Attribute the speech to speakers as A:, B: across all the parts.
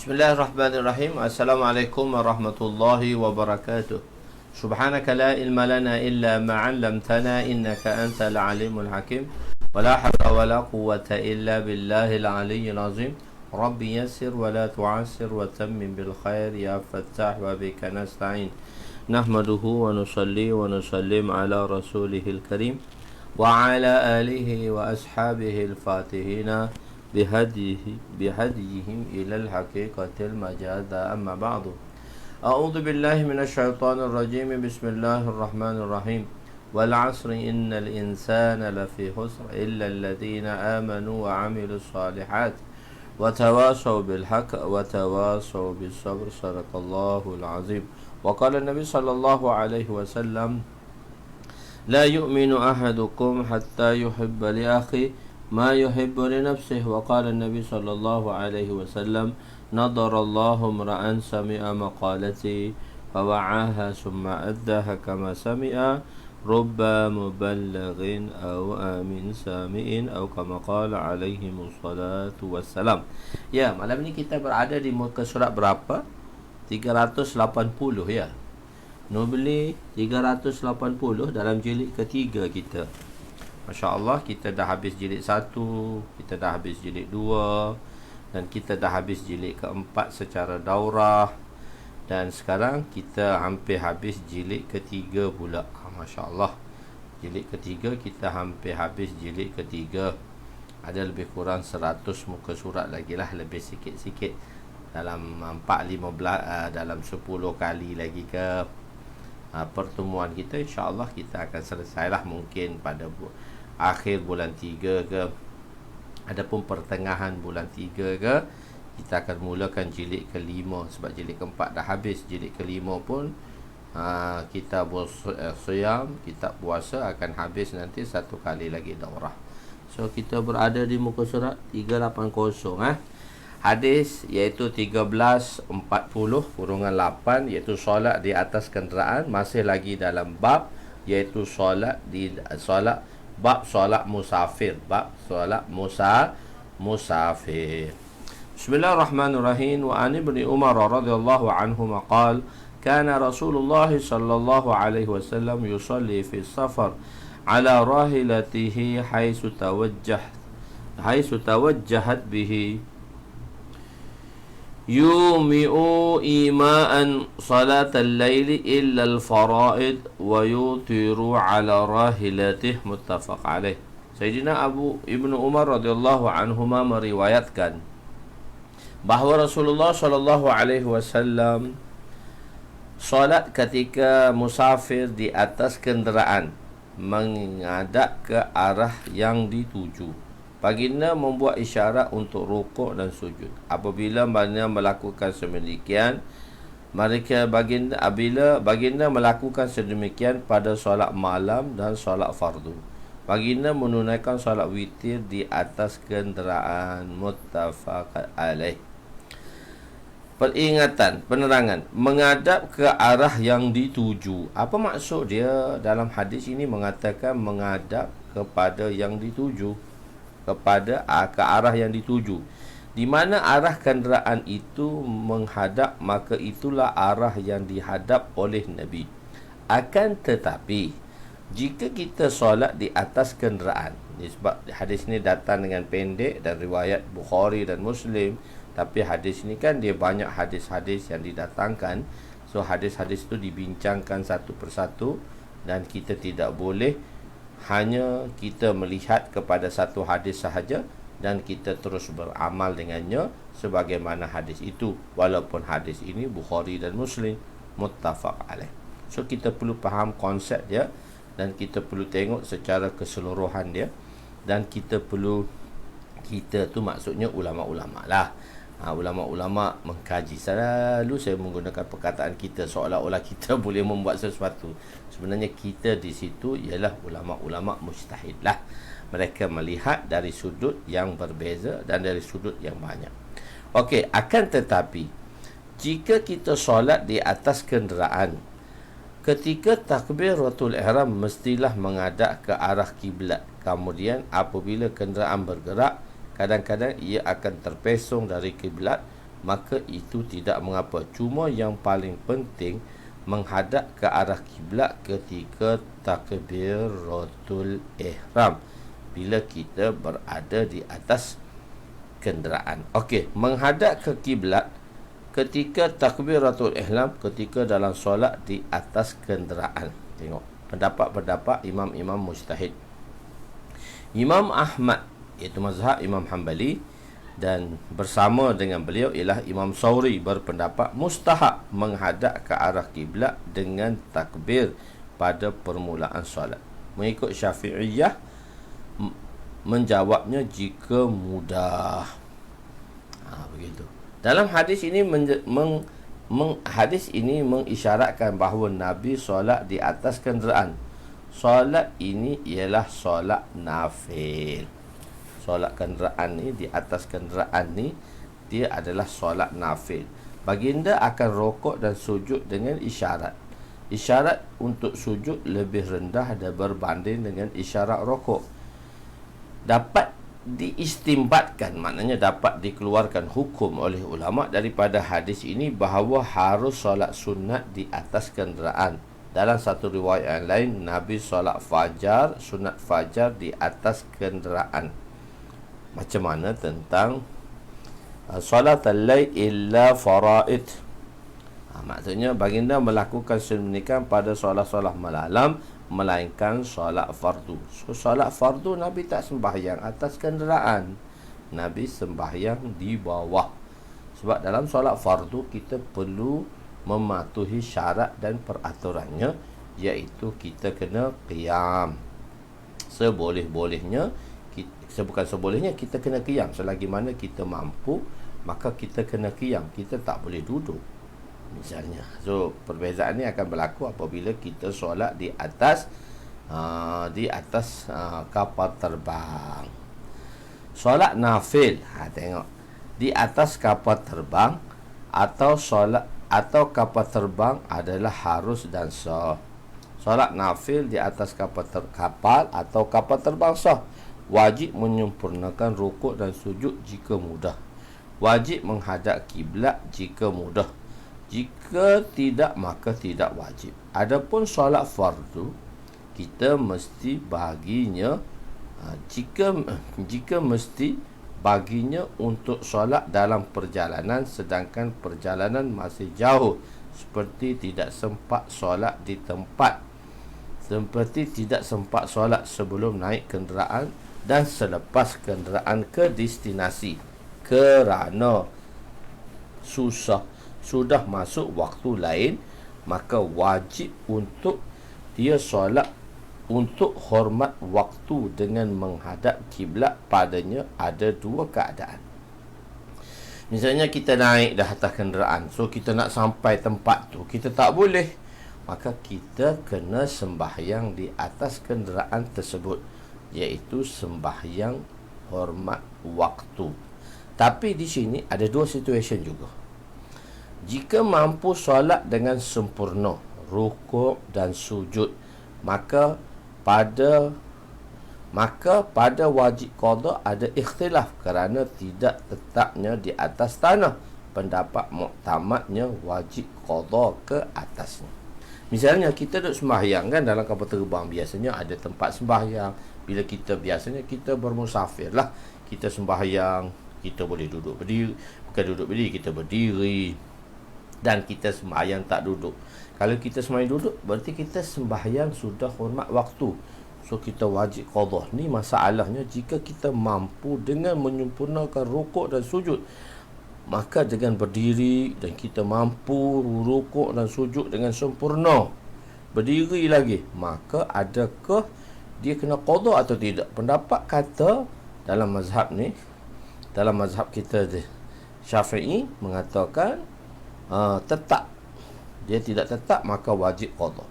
A: Bismillahirrahmanirrahim. Assalamualaikum warahmatullahi wabarakatuh. Subhanaka la ilma lana illa ma 'allamtana innaka antal alimul hakim. Wa la hawla wa la quwwata illa billahil aliyyil azim. Rabbi yassir wa la tu'assir wa tammim bil khair ya fattah wa bika nasta'in. Nahmaduhu wa nusalli wa nusallim ala rasulihil karim wa ala alihi wa ashabihi al-fatihina بهديهم إلى الحقيقة المجادة أما بعد أعوذ بالله من الشيطان الرجيم بسم الله الرحمن الرحيم والعصر إن الإنسان لفي خسر إلا الذين آمنوا وعملوا الصالحات وتواصوا بالحق وتواصوا بالصبر صدق الله العظيم وقال النبي صلى الله عليه وسلم لا يؤمن أحدكم حتى يحب لأخيه ما يحب لنفسه وقال النبي صلى الله عليه وسلم نظر الله امرأ سمع مقالتي فوعاها ثم أداها كما سمع رب مبلغ أو آمن سامع أو كما قال عليهم الصلاة والسلام. Ya, malam ini kita berada di muka surat berapa? 380 ya. Nubli 380 dalam jilid ketiga kita. Masya Allah, kita dah habis jilid 1, kita dah habis jilid 2, dan kita dah habis jilid keempat secara daurah. Dan sekarang kita hampir habis jilid ketiga pula. Masya Allah, jilid ketiga kita hampir habis jilid ketiga. Ada lebih kurang 100 muka surat lagi lah, lebih sikit-sikit. Dalam 4-15, dalam 10 kali lagi ke pertemuan kita, insya Allah kita akan selesailah mungkin pada akhir bulan 3 ke, adapun pertengahan bulan 3 ke, kita akan mulakan jilid kelima. Sebab jilid keempat dah habis, jilid kelima pun kita siyam, kita puasa akan habis nanti satu kali lagi daurah. So kita berada di muka surat 380 hadis iaitu 1340-8, iaitu solat di atas kenderaan. Masih lagi dalam bab iaitu solat bab solat musafir, musafir. Bismillahirrahmanirrahim. Wa an ibni Umar radhiyallahu anhu qala kana Rasulullah sallallahu alaihi wasallam yusalli fi safar ala rahilatihi haitsu tawajjahat bihi yumi'u ima'an salatal laili illa al-fara'id wa yutiru ala rahilatih, muttafaq alaih. Sayyidina Ibnu Umar radhiyallahu anhuma meriwayatkan bahawa Rasulullah sallallahu alaihi wasallam solat ketika musafir di atas kenderaan menghadap ke arah yang dituju. Baginda membuat isyarat untuk rukuk dan sujud. Apabila baginda melakukan sedemikian, baginda melakukan sedemikian pada solat malam dan solat fardu. Baginda menunaikan solat witir di atas kenderaan, muttafaq alaih. Penerangan menghadap ke arah yang dituju. Apa maksud dia dalam hadis ini mengatakan menghadap kepada yang dituju, ke arah yang dituju, di mana arah kenderaan itu menghadap, maka itulah arah yang dihadap oleh Nabi. Akan tetapi jika kita solat di atas kenderaan, sebab hadis ini datang dengan pendek dan riwayat Bukhari dan Muslim, tapi hadis ini kan dia banyak hadis-hadis yang didatangkan. So hadis-hadis itu dibincangkan satu persatu, dan kita tidak boleh hanya kita melihat kepada satu hadis sahaja dan kita terus beramal dengannya sebagaimana hadis itu, walaupun hadis ini Bukhari dan Muslim, muttafaq alaih. So kita perlu faham konsep dia, dan kita perlu tengok secara keseluruhan dia, dan kita tu maksudnya ulama-ulama lah. Ulama-ulama mengkaji. Selalu saya menggunakan perkataan kita seolah-olah kita boleh membuat sesuatu. Sebenarnya kita di situ ialah ulama-ulama mujtahid lah. Mereka melihat dari sudut yang berbeza dan dari sudut yang banyak. Okey, akan tetapi jika kita solat di atas kenderaan, ketika takbiratul ihram mestilah menghadap ke arah kiblat. Kemudian apabila kenderaan bergerak, kadang-kadang ia akan terpesong dari kiblat maka itu tidak mengapa. Cuma yang paling penting menghadap ke arah kiblat ketika takbiratul ihram, bila kita berada di atas kenderaan. Okey, menghadap ke kiblat ketika takbiratul ihram ketika dalam solat di atas kenderaan. Tengok pendapat-pendapat imam-imam mujtahid. Imam Ahmad, iaitu mazhab Imam Hanbali, dan bersama dengan beliau ialah Imam Sauri, berpendapat mustahab menghadap ke arah kiblat dengan takbir pada permulaan solat. Mengikut Syafi'iyah, menjawabnya jika mudah. Begitu. Dalam hadis ini hadis ini mengisyaratkan bahawa Nabi solat di atas kenderaan. Solat ini ialah solat nafil. Solat kenderaan ni, di atas kenderaan ni, dia adalah solat nafil. Baginda akan rokok dan sujud dengan isyarat. Isyarat untuk sujud lebih rendah dan berbanding dengan isyarat rokok. Dapat diistimbatkan, maknanya dapat dikeluarkan hukum oleh ulama daripada hadis ini bahawa harus solat sunat di atas kenderaan. Dalam satu riwayat yang lain, Nabi solat fajar, sunat fajar di atas kenderaan. Macam mana tentang solat al-lail illa faraid? Maksudnya baginda melakukan sedemikian pada solat-solat malam, melainkan solat fardu. So solat fardu Nabi tak sembahyang atas kenderaan, Nabi sembahyang di bawah. Sebab dalam solat fardu kita perlu mematuhi syarat dan peraturannya, iaitu kita kena qiyam. Seboleh-bolehnya, bukan sebolehnya, kita kena qiyam. Selagi mana kita mampu, maka kita kena qiyam. Kita tak boleh duduk, misalnya. So perbezaan ni akan berlaku apabila kita solat di atas kapal terbang. Solat nafil, tengok, di atas kapal terbang atau solat atau kapal terbang adalah harus dan sah. Solat nafil di atas kapal atau kapal terbang sah. Wajib menyempurnakan rukuk dan sujud jika mudah. Wajib menghadap kiblat jika mudah. Jika tidak, maka tidak wajib. Adapun solat fardu, kita mesti baginya jika mesti baginya untuk solat dalam perjalanan, sedangkan perjalanan masih jauh, seperti tidak sempat solat di tempat, seperti tidak sempat solat sebelum naik kenderaan dan selepas kenderaan ke destinasi, kerana sudah masuk waktu lain, maka wajib untuk dia solat untuk hormat waktu dengan menghadap kiblat. Padanya ada dua keadaan. Misalnya kita naik dah atas kenderaan, so kita nak sampai tempat tu, kita tak boleh, maka kita kena sembahyang di atas kenderaan tersebut, iaitu sembahyang hormat waktu. Tapi di sini ada dua situasi juga. Jika mampu solat dengan sempurna, rukuk dan sujud, maka pada wajib qada ada ikhtilaf kerana tidak tetapnya di atas tanah. Pendapat muktamadnya wajib qada ke atasnya. Misalnya kita duduk sembahyang kan dalam kapal terbang, biasanya ada tempat sembahyang. Bila biasanya kita bermusafir lah, kita sembahyang, kita boleh duduk berdiri, bukan duduk berdiri, kita berdiri, dan kita sembahyang tak duduk. Kalau kita sembahyang duduk, berarti kita sembahyang sudah hormat waktu, so kita wajib qada. Ni masalahnya jika kita mampu dengan menyempurnakan rukuk dan sujud, maka dengan berdiri dan kita mampu rukuk dan sujud dengan sempurna, berdiri lagi, maka adakah dia kena qada atau tidak? Pendapat kata dalam mazhab ni, dalam mazhab kita Syafi'i mengatakan tetap. Dia tidak tetap, maka wajib qada.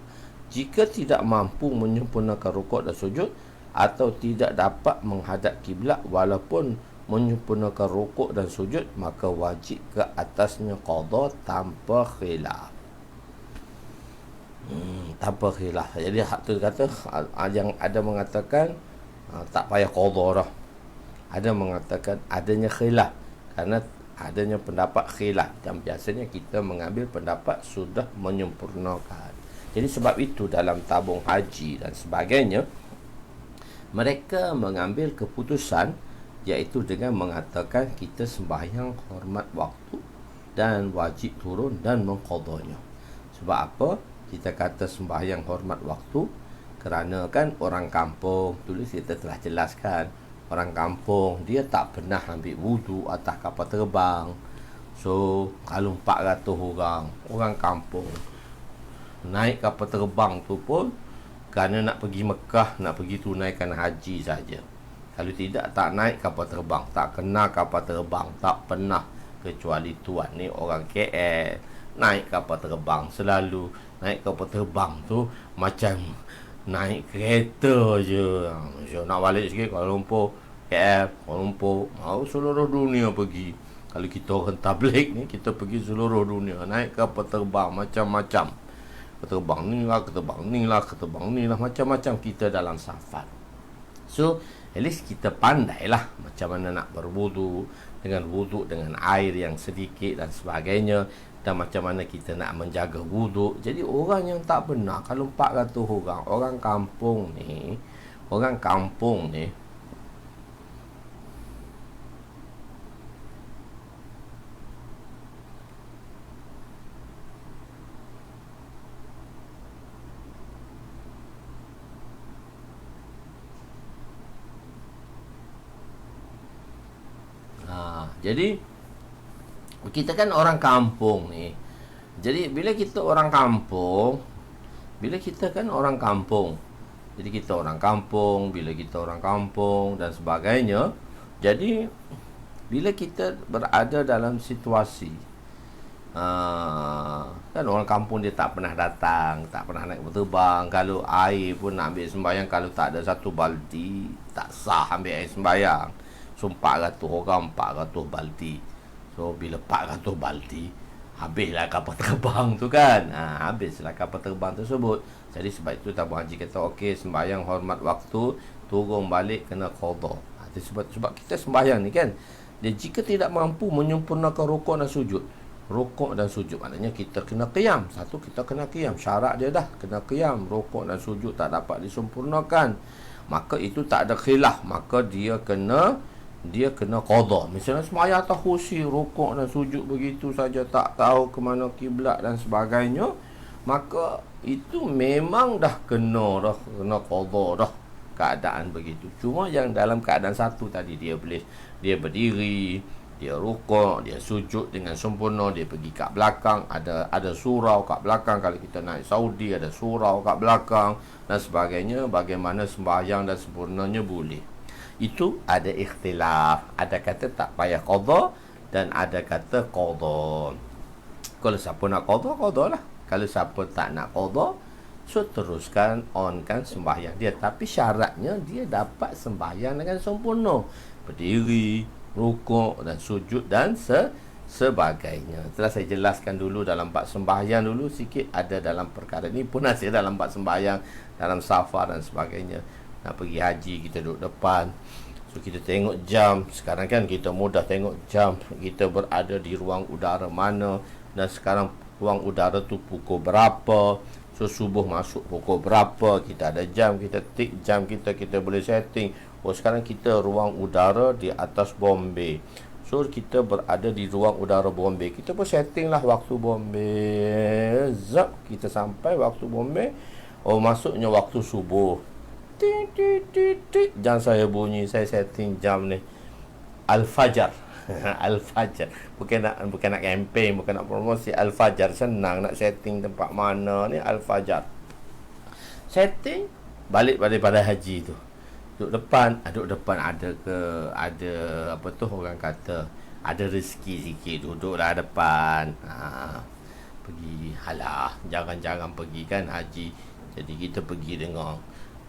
A: Jika tidak mampu menyempurnakan rukuk dan sujud, atau tidak dapat menghadap kiblat walaupun menyempurnakan rukuk dan sujud, maka wajib ke atasnya qada tanpa khilaf. Tanpa khilaf. Jadi hak tu kata, yang ada mengatakan tak payah qada dah. Ada mengatakan adanya khilaf, kerana adanya pendapat khilaf, dan biasanya kita mengambil pendapat sudah menyempurnakan. Jadi sebab itu dalam tabung haji dan sebagainya, mereka mengambil keputusan iaitu dengan mengatakan kita sembahyang hormat waktu dan wajib turun dan mengqadanya. Sebab apa kita kata sembahyang hormat waktu? Kerana kan orang kampung, tulis kita telah jelaskan, orang kampung dia tak pernah ambil wudu atas kapal terbang. So kalau 400 orang kampung naik kapal terbang tu pun kerana nak pergi Mekah, nak pergi tunaikan haji saja. Kalau tidak, tak naik kapal terbang, tak kena kapal terbang, tak pernah. Kecuali tuan ni orang KL, naik kapal terbang selalu. Naik kapal terbang tu macam naik kereta je. So, nak balik sikit Kuala Lumpur, KL, Kuala Lumpur, mau seluruh dunia pergi. Kalau kita orang tabligh ni, kita pergi seluruh dunia, naik kapal terbang macam-macam. Ketebang ni lah, ketebang ni lah, ketebang ni lah, macam-macam kita dalam safar. So, at least kita pandailah macam mana nak berwudu, dengan wudu dengan air yang sedikit dan sebagainya, dan macam mana kita nak menjaga wudu. Jadi orang yang tak benar, kalau 400 orang, orang kampung ni, jadi kita kan orang kampung ni. Jadi bila kita orang kampung, bila kita orang kampung dan sebagainya, jadi bila kita berada dalam situasi kan orang kampung dia tak pernah datang, tak pernah naik terbang. Kalau air pun nak ambil sembahyang, kalau tak ada satu baldi, tak sah ambil air sembahyang. So 400 orang, 400 baldi. So bila 400 baldi, habislah kapal terbang tu kan. Habislah kapal terbang tersebut. Jadi sebab itu tabung haji kata okey, sembahyang hormat waktu, turun balik kena qada. Sebab kita sembahyang ni kan, dia jika tidak mampu menyempurnakan rukuk dan sujud. Rukuk dan sujud maknanya kita kena qiyam. Satu, kita kena qiyam. Syarat dia dah kena qiyam. Rukuk dan sujud tak dapat disempurnakan, maka itu tak ada khilaf, maka dia kena qada. Misalnya sembahyang atas kursi, rukuk dan sujud begitu saja, tak tahu ke mana kiblat dan sebagainya, maka itu memang dah kena qada dah, keadaan begitu. Cuma yang dalam keadaan satu tadi, dia berdiri, dia rukuk, dia sujud dengan sempurna, dia pergi kat belakang, ada surau kat belakang. Kalau kita naik Saudi, ada surau kat belakang dan sebagainya. Bagaimana sembahyang dan sempurnanya boleh. Itu ada ikhtilaf. Ada kata tak payah qada dan ada kata qada. Kalau siapa nak qada lah. Kalau siapa tak nak qada, so teruskan, onkan sembahyang dia. Tapi syaratnya dia dapat sembahyang dengan sempurna, berdiri, rukuk dan sujud dan sebagainya. Telah saya jelaskan dulu dalam bab sembahyang dulu sikit. Ada dalam perkara ni pun ada dalam bab sembahyang, dalam safar dan sebagainya. Nak pergi haji, kita duduk depan, so kita tengok jam. Sekarang kan kita mudah tengok jam, kita berada di ruang udara mana, dan sekarang ruang udara tu pukul berapa. So subuh masuk pukul berapa, kita ada jam, kita tik jam kita boleh setting. Oh sekarang kita ruang udara di atas Bombay, so kita berada di ruang udara Bombay, kita pun setting lah waktu Bombay. Zap, kita sampai waktu Bombay, oh masuknya waktu subuh. Jam saya bunyi, saya setting jam ni Al-Fajar. Al-Fajar. Bukan nak campaign, bukan nak promosi. Al-Fajar, senang nak setting tempat mana ni. Al-Fajar setting, balik pada haji tu, duduk depan ada apa tu orang kata, ada rezeki sikit, duduklah depan. Pergi halah, jarang-jarang pergi kan haji. Jadi kita pergi dengan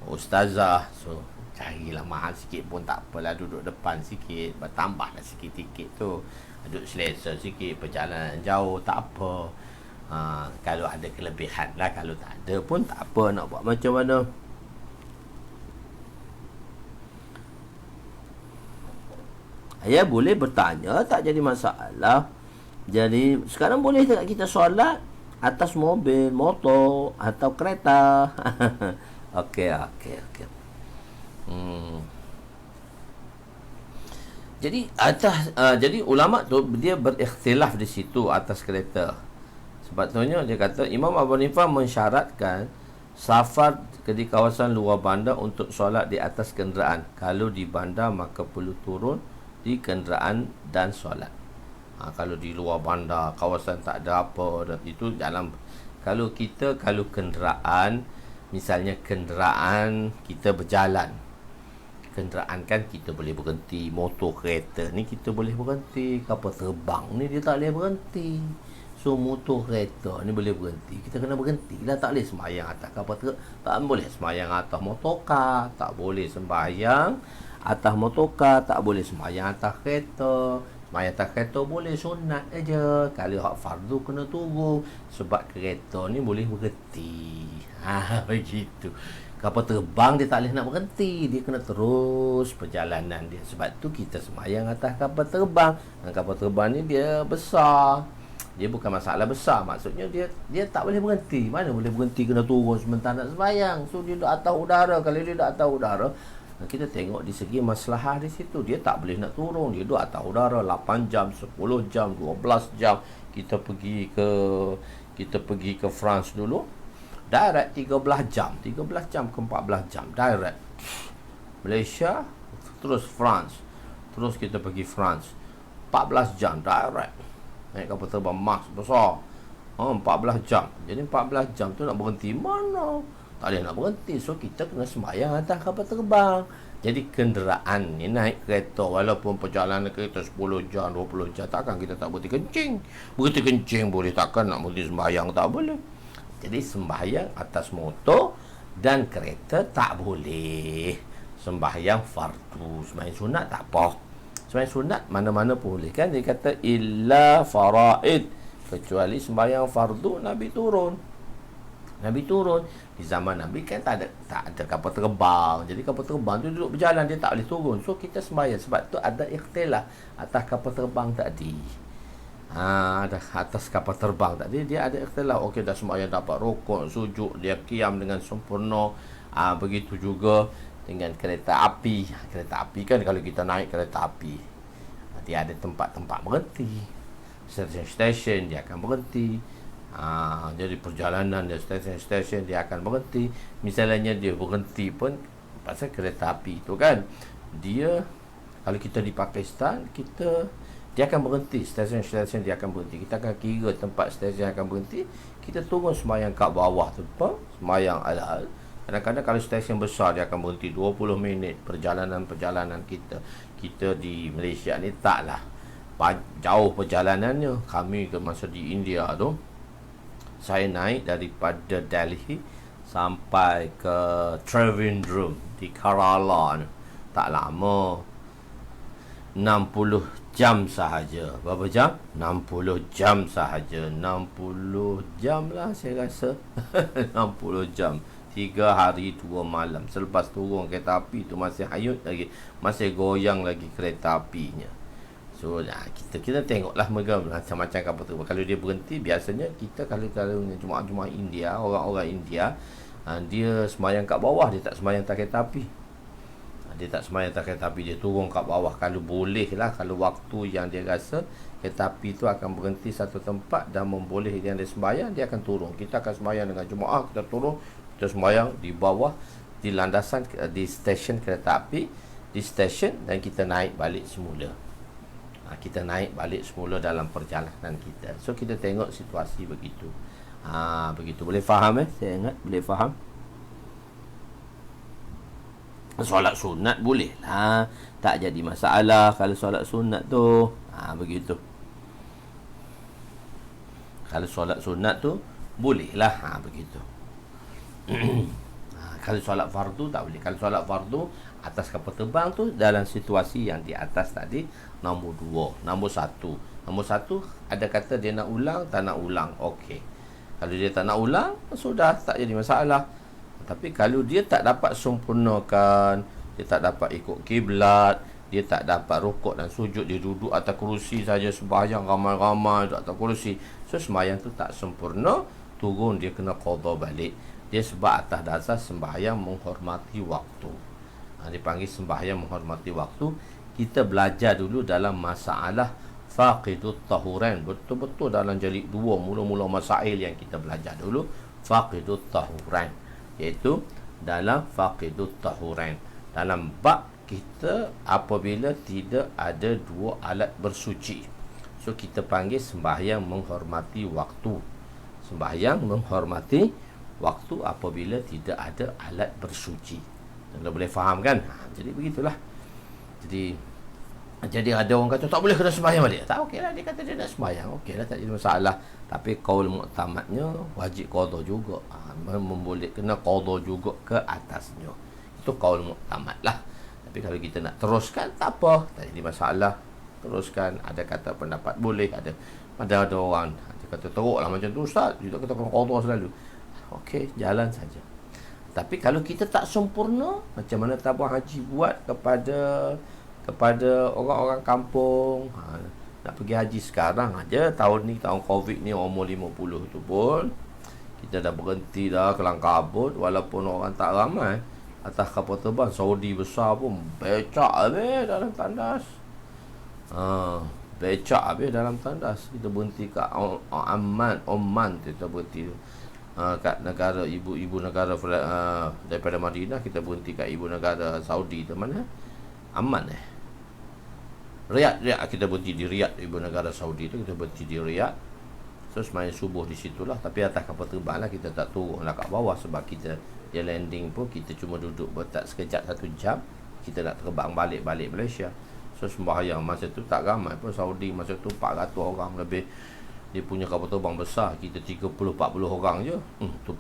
A: ustazah, so carilah mahal sikit pun tak apalah, duduk depan sikit, bertambahlah sikit tiket tu, duduk selesa sikit, perjalanan jauh tak apa. Kalau ada kelebihan lah, kalau tak ada pun tak apa, nak buat macam mana. Ya, boleh bertanya, tak jadi masalah. Jadi sekarang boleh tak kita solat atas mobil, motor atau kereta? Okey, okey, okey. Hmm. Jadi ulama tu dia berikhtilaf di situ atas kereta. Sebabnya dia kata Imam Abu Hanifah mensyaratkan safar di kawasan luar bandar untuk solat di atas kenderaan. Kalau di bandar maka perlu turun di kenderaan dan solat. Kalau di luar bandar, kawasan tak ada apa, itu dalam. Kalau kenderaan, misalnya kenderaan kita berjalan, kenderaan kan kita boleh berhenti. Motor, kereta ni kita boleh berhenti. Kapal terbang ni dia tak boleh berhenti. So motor, kereta ni boleh berhenti, kita kena berhenti lah. Tak boleh sembahyang atas kapal terbang, tak boleh sembahyang atas motorkar, tak boleh sembahyang atas motorkar, tak boleh sembahyang atas kereta. Sembahyang atas kereta boleh sunat aja. Kalau hak fardu kena turun, sebab kereta ni boleh berhenti. Begitu. Kapal terbang dia tak boleh nak berhenti, dia kena terus perjalanan dia. Sebab tu kita sembahyang atas kapal terbang. Dan kapal terbang ni dia besar, dia bukan masalah besar, maksudnya dia tak boleh berhenti. Mana boleh berhenti, kena turun sebentar nak sembahyang. So dia duduk atas udara. Kalau dia duduk atas udara, kita tengok di segi maslahah di situ. Dia tak boleh nak turun, dia duduk atas udara 8 jam, 10 jam, 12 jam. Kita pergi ke France dulu, direct 13 jam ke 14 jam direct. Malaysia terus France, terus kita pergi France 14 jam direct. Naik kapal terbang Mars besar, 14 jam. Jadi 14 jam tu nak berhenti mana? Tak boleh nak berhenti. So kita kena sembahyang atas kapal terbang. Jadi kenderaan ni, naik kereta, walaupun perjalanan kereta 10 jam, 20 jam, takkan kita tak berhenti kencing. Berhenti kencing boleh, takkan nak berhenti sembahyang? Tak boleh. Jadi sembahyang atas motor dan kereta tak boleh. Sembahyang fardu, sembahyang sunat tak apa. Sembahyang sunat mana-mana pun boleh, kan? Dia kata illa faraid, kecuali sembahyang fardu Nabi turun. Di zaman Nabi kan tak ada kapal terbang. Jadi kapal terbang tu duduk berjalan, dia tak boleh turun. So kita sembahyang. Sebab tu ada ikhtilaf atas kapal terbang tadi. Ada atas kapal terbang tadi dia ada ikhtilaf. Okey, dah sembahyang dapat rukuk, sujud, dia qiyam dengan sempurna. Begitu juga dengan kereta api. Kereta api kan, kalau kita naik kereta api, dia ada tempat-tempat berhenti, stesen-stesen dia akan berhenti. Jadi perjalanan dia, stesen-stesen dia akan berhenti. Misalnya dia berhenti pun pasal kereta api tu kan, dia, kalau kita di Pakistan, dia akan berhenti, stesen-stesen dia akan berhenti. Kita akan kira tempat stesen akan berhenti, kita turun sembahyang kat bawah tu, sembahyang al-hal. Kadang-kadang kalau stesen besar dia akan berhenti 20 minit. Perjalanan kita di Malaysia ni taklah jauh perjalanannya. Kami ke masa di India tu, saya naik daripada Delhi sampai ke Trivandrum di Kerala, tak lama, 60 jam sahaja. Berapa jam? 60 jam sahaja. 60 jam lah saya rasa. 60 jam, 3 hari 2 malam. Selepas turun kereta api tu masih hayut lagi, masih goyang lagi kereta apinya. So kita tengoklah mereka macam-macam kapal terbang. Kalau dia berhenti, biasanya kita kalau jemaah India, orang-orang India, dia sembahyang kat bawah, dia tak sembahyang atas kereta api. Dia tak sembahyang atas kereta api, dia turun kat bawah. Kalau boleh lah, kalau waktu yang dia rasa kereta api tu akan berhenti satu tempat dan membolehkan dia sembahyang, dia akan turun. Kita akan sembahyang dengan jemaah, kita turun, kita sembahyang di bawah, di landasan, di stesen kereta api, di stesen, dan kita naik balik semula. Kita naik balik semula dalam perjalanan kita. So kita tengok situasi begitu. Begitu. Boleh faham saya ingat boleh faham. Solat sunat boleh lah, tak jadi masalah kalau solat sunat tu. Begitu. Kalau solat sunat tu boleh lah, begitu. Kalau solat fardu tak boleh. Kalau solat fardu atas kapal terbang tu, dalam situasi yang di atas tadi, nombor 2. Nombor 1, ada kata dia nak ulang, tak nak ulang, okey. Kalau dia tak nak ulang, sudah tak jadi masalah. Tapi kalau dia tak dapat sempurnakan, dia tak dapat ikut kiblat, dia tak dapat rukuk dan sujud, dia duduk atas kerusi saja sembahyang ramai-ramai duduk atas kerusi, so sembahyang tu tak sempurna, turun dia kena qada balik. Dia sebab atas dasar sembahyang menghormati waktu. Dipanggil sembahyang menghormati waktu. Kita belajar dulu dalam masalah faqidut tahurain, betul-betul dalam jilid 2 mula-mula masail yang kita belajar dulu, faqidut tahurain, iaitu dalam faqidut tahurain, dalam bab kita apabila tidak ada dua alat bersuci. So kita panggil sembahyang menghormati waktu. Sembahyang menghormati waktu apabila tidak ada alat bersuci. Anda boleh faham kan? Jadi begitulah. Jadi ada orang kata tak boleh kena sembahyang balik. Tak, okeylah, dia kata dia nak sembahyang. Okeylah, tak jadi masalah. Tapi qaul muktamadnya wajib qada juga. Memboleh kena qada juga ke atasnya. Itu qaul muktamad lah. Tapi kalau kita nak teruskan, tak apa, tak jadi masalah. Teruskan. Ada kata pendapat boleh, ada orang dia kata teruklah macam tu ustaz, kita kata qada selalu. Okey, jalan saja. Tapi kalau kita tak sempurna, macam mana tabung haji buat kepada orang-orang kampung, nak pergi haji sekarang aja, tahun ni, tahun Covid ni, umur 50 tu pun kita dah berhenti dah kelang kabut, walaupun orang tak ramai. Atas kapal terbang Saudi besar pun becak habis dalam tandas. Becak habis dalam tandas. Kita berhenti kat Oman kita berhenti. Kat negara ibu negara daripada Madinah, kita berhenti kat ibu negara Saudi tu mana? Amman Riyadh, kita berhenti di Riyadh, ibu negara Saudi tu kita berhenti di Riyadh. So semain subuh di situlah, tapi atas kapal terbang lah, kita tak turun lah kat bawah sebab kita dia landing pun kita cuma duduk bertak sekejap 1 jam, kita nak terbang balik Malaysia. So sembahyang masa tu tak ramai pun, Saudi masa tu 400 orang lebih. Dia punya kapal terbang besar, kita 30-40 orang je. Tu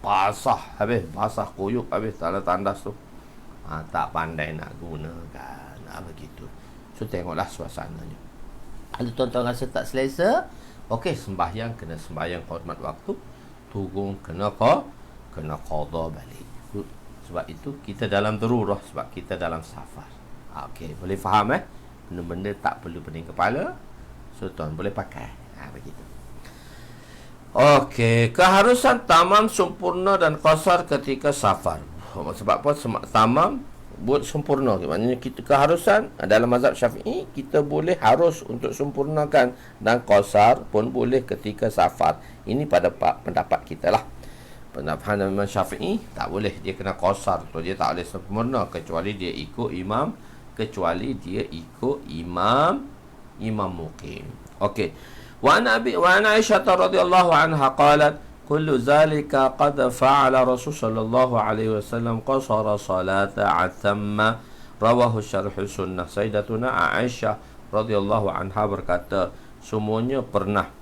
A: basah habis, basah koyuk habis dalam tandas tu. Tak pandai nak gunakan begitu. So tengoklah suasananya. Kalau tuan-tuan rasa tak selesa, okey, sembahyang kena sembahyang hormat waktu, turun kena qada balik. Sebab itu kita dalam darurah, sebab kita dalam safar. Okey, boleh faham benda-benda tak perlu pening kepala, so tuan boleh pakai. Begitu. Okey, keharusan tamam, sempurna dan qasar ketika safar. Sebab apa? Tamam buat sempurna, maknanya kita keharusan dalam mazhab Syafi'i, kita boleh harus untuk sempurnakan, dan qasar pun boleh ketika safar. Ini pada pendapat kita lah. Pendapat Imam Syafi'i tak boleh, dia kena qasar tu, dia tak boleh sempurna kecuali dia ikut imam muqim. Okey. Wa an Aisyah radhiyallahu anha qalat kullu zalika qad fa'ala Rasul sallallahu alaihi wasallam qasara salata atamma, rawahu syarh sunnah. Sayyidatuna Aisyah radhiyallahu anha berkata, semuanya pernah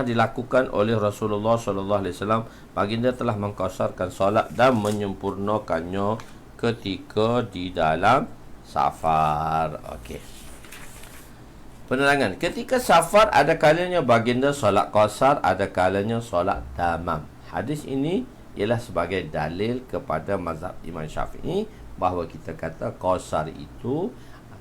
A: dilakukan oleh Rasulullah sallallahu alaihi wasallam. Baginda telah mengqasarkan solat dan menyempurnakannya ketika di dalam safar. Okey. Penerangan, ketika safar ada kalanya baginda solat qasar, ada kalanya solat tamam. Hadis ini ialah sebagai dalil kepada mazhab Imam Syafi'i bahawa kita kata qasar itu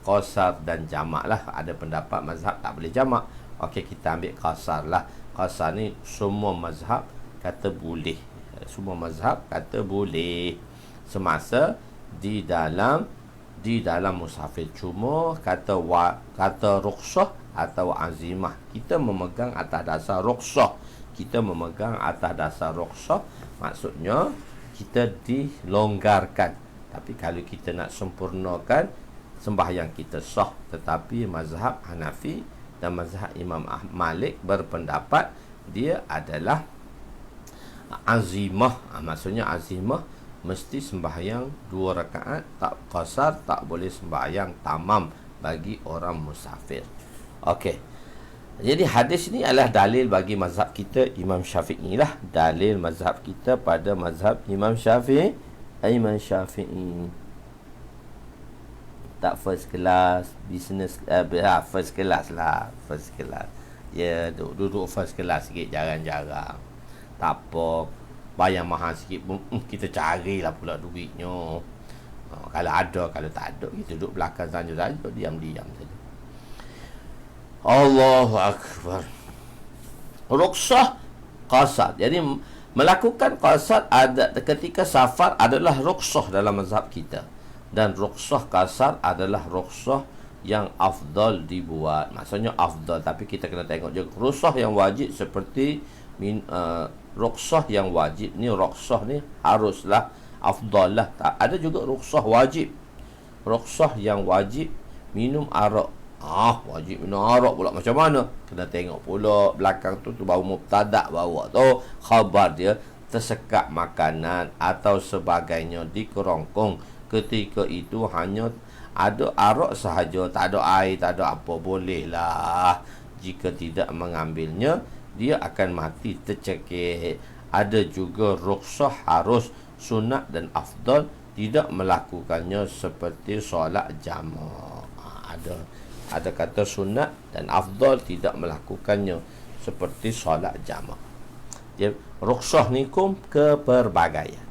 A: qasar dan jamak lah. Ada pendapat mazhab tak boleh jamak. Okey, kita ambil qasar lah. Qasar ni semua mazhab kata boleh. Semua mazhab kata boleh semasa di dalam musafir. Cuma kata rukhsah atau azimah, kita memegang atas dasar rukhsah. Maksudnya kita dilonggarkan. Tapi kalau kita nak sempurnakan, sembahyang kita sah. Tetapi mazhab Hanafi dan mazhab Imam Malik berpendapat dia adalah azimah. Maksudnya azimah mesti sembahyang 2 rakaat, tak qasar, tak boleh sembahyang tamam bagi orang musafir. Okey. Jadi hadis ni adalah dalil bagi mazhab kita Imam Syafi'i lah. Dalil mazhab kita pada mazhab Imam Syafi'i. Tak first class, business first class lah. Ya, duduk first class sikit jarang-jarang. Tak apa, bayar mahal sikit pun kita carilah pula duitnya. Kalau ada, kalau tak ada, kita duduk belakang saja, diam-diam saja. Allahu Akbar. Ruksah qasar. Jadi melakukan qasar ada ketika safar adalah ruksah dalam mazhab kita. Dan ruksah qasar adalah ruksah yang afdal dibuat. Maksudnya afdal, tapi kita kena tengok juga ruksah yang wajib seperti ruksah yang wajib ni, ruksah ni haruslah afdal lah. Ada juga ruksah wajib. Ruksah yang wajib minum arak. Wajib minum arak pula macam mana? Kena tengok pula belakang tu baru mubtada' bawa tu khabar dia tersekat makanan atau sebagainya di kerongkong. Ketika itu hanya ada arak sahaja, tak ada air, tak ada apa, bolehlah. Jika tidak mengambilnya, dia akan mati tercekik. Ada juga rukhsah harus, sunat dan afdal tidak melakukannya seperti solat jamak. Ada kata sunat dan afdal tidak melakukannya seperti solat jamak. Dia rukhsah ni keperbagaian.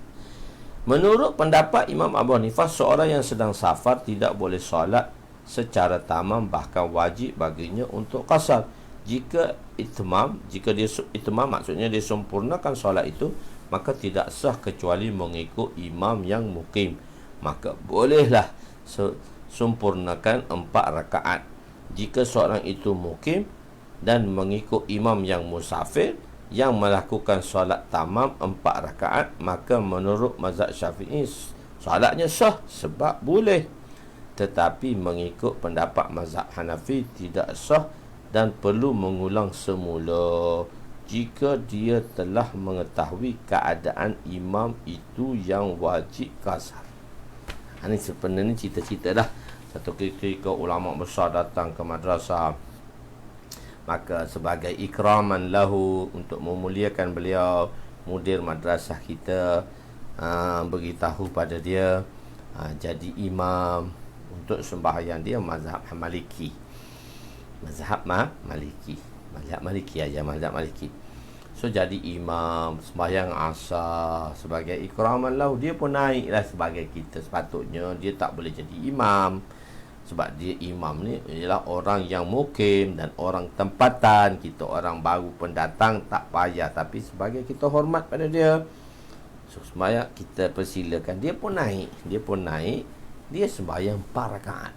A: Menurut pendapat Imam Abu Hanifah, seorang yang sedang safar tidak boleh solat secara tamam, bahkan wajib baginya untuk qasar. Jika dia itmam maksudnya dia sempurnakan solat itu, maka tidak sah kecuali mengikut imam yang mukim. Maka bolehlah sempurnakan 4 rakaat. Jika seorang itu mukim dan mengikut imam yang musafir yang melakukan solat tamam 4 rakaat, maka menurut mazhab Syafi'i solatnya sah sebab boleh. Tetapi mengikut pendapat mazhab Hanafi tidak sah dan perlu mengulang semula jika dia telah mengetahui keadaan imam itu yang wajib qasar. Ini sebenarnya cerita-cerita dah. Satu ketika ulama besar datang ke madrasah, maka sebagai ikraman lahu, untuk memuliakan beliau, mudir madrasah kita beritahu pada dia jadi imam untuk sembahyang dia mazhab Maliki. Mazhab Maliki. So jadi imam sembahyang asar sebagai ikraman lahu, dia pun naiklah sebagai kita. Sepatutnya dia tak boleh jadi imam, sebab dia imam ni ialah orang yang mukim dan orang tempatan. Kita orang baru pendatang tak payah, tapi sebagai kita hormat pada dia, so sembahyang kita persilakan. Dia pun naik, dia sembahyang 4 rakaat.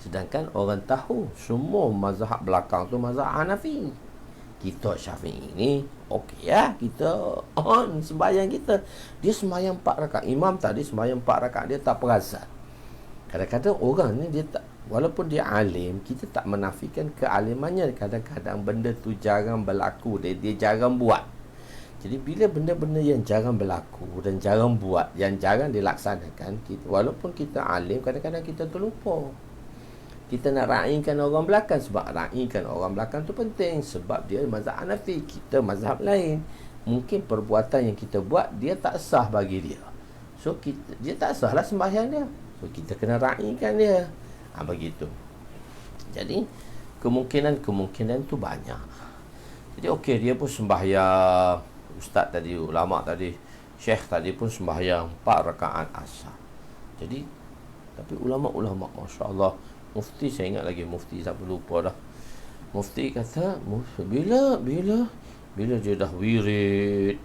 A: Sedangkan orang tahu semua mazhab belakang tu mazhab Hanafi. Kita Syafi'i ni okey ya, kita on sembahyang kita. Dia sembahyang 4 rakaat. Imam tadi sembahyang 4 rakaat, dia tak perasan. Kadang-kadang orang ni dia tak, walaupun dia alim, kita tak menafikan kealimannya. Kadang-kadang benda tu jarang berlaku, dia jarang buat. Jadi bila benda-benda yang jarang berlaku dan jarang buat, yang jarang dilaksanakan, walaupun kita alim, kadang-kadang kita terlupa. Kita nak raikan orang belakang, sebab raikan orang belakang tu penting, sebab dia mazhab Hanafi, kita mazhab lain. Mungkin perbuatan yang kita buat dia tak sah bagi dia, so dia tak sah lah sembahyang dia. So kita kena raikan dia. Begitu. Jadi kemungkinan tu banyak. Jadi okey, dia pun sembahyang, ustaz tadi, ulama tadi, syekh tadi pun sembahyang 4 rakaat asar. Jadi tapi ulama-ulama, masya-Allah, mufti, saya ingat lagi mufti, siapa lupa dah. Mufti kata bila dia dah wirid,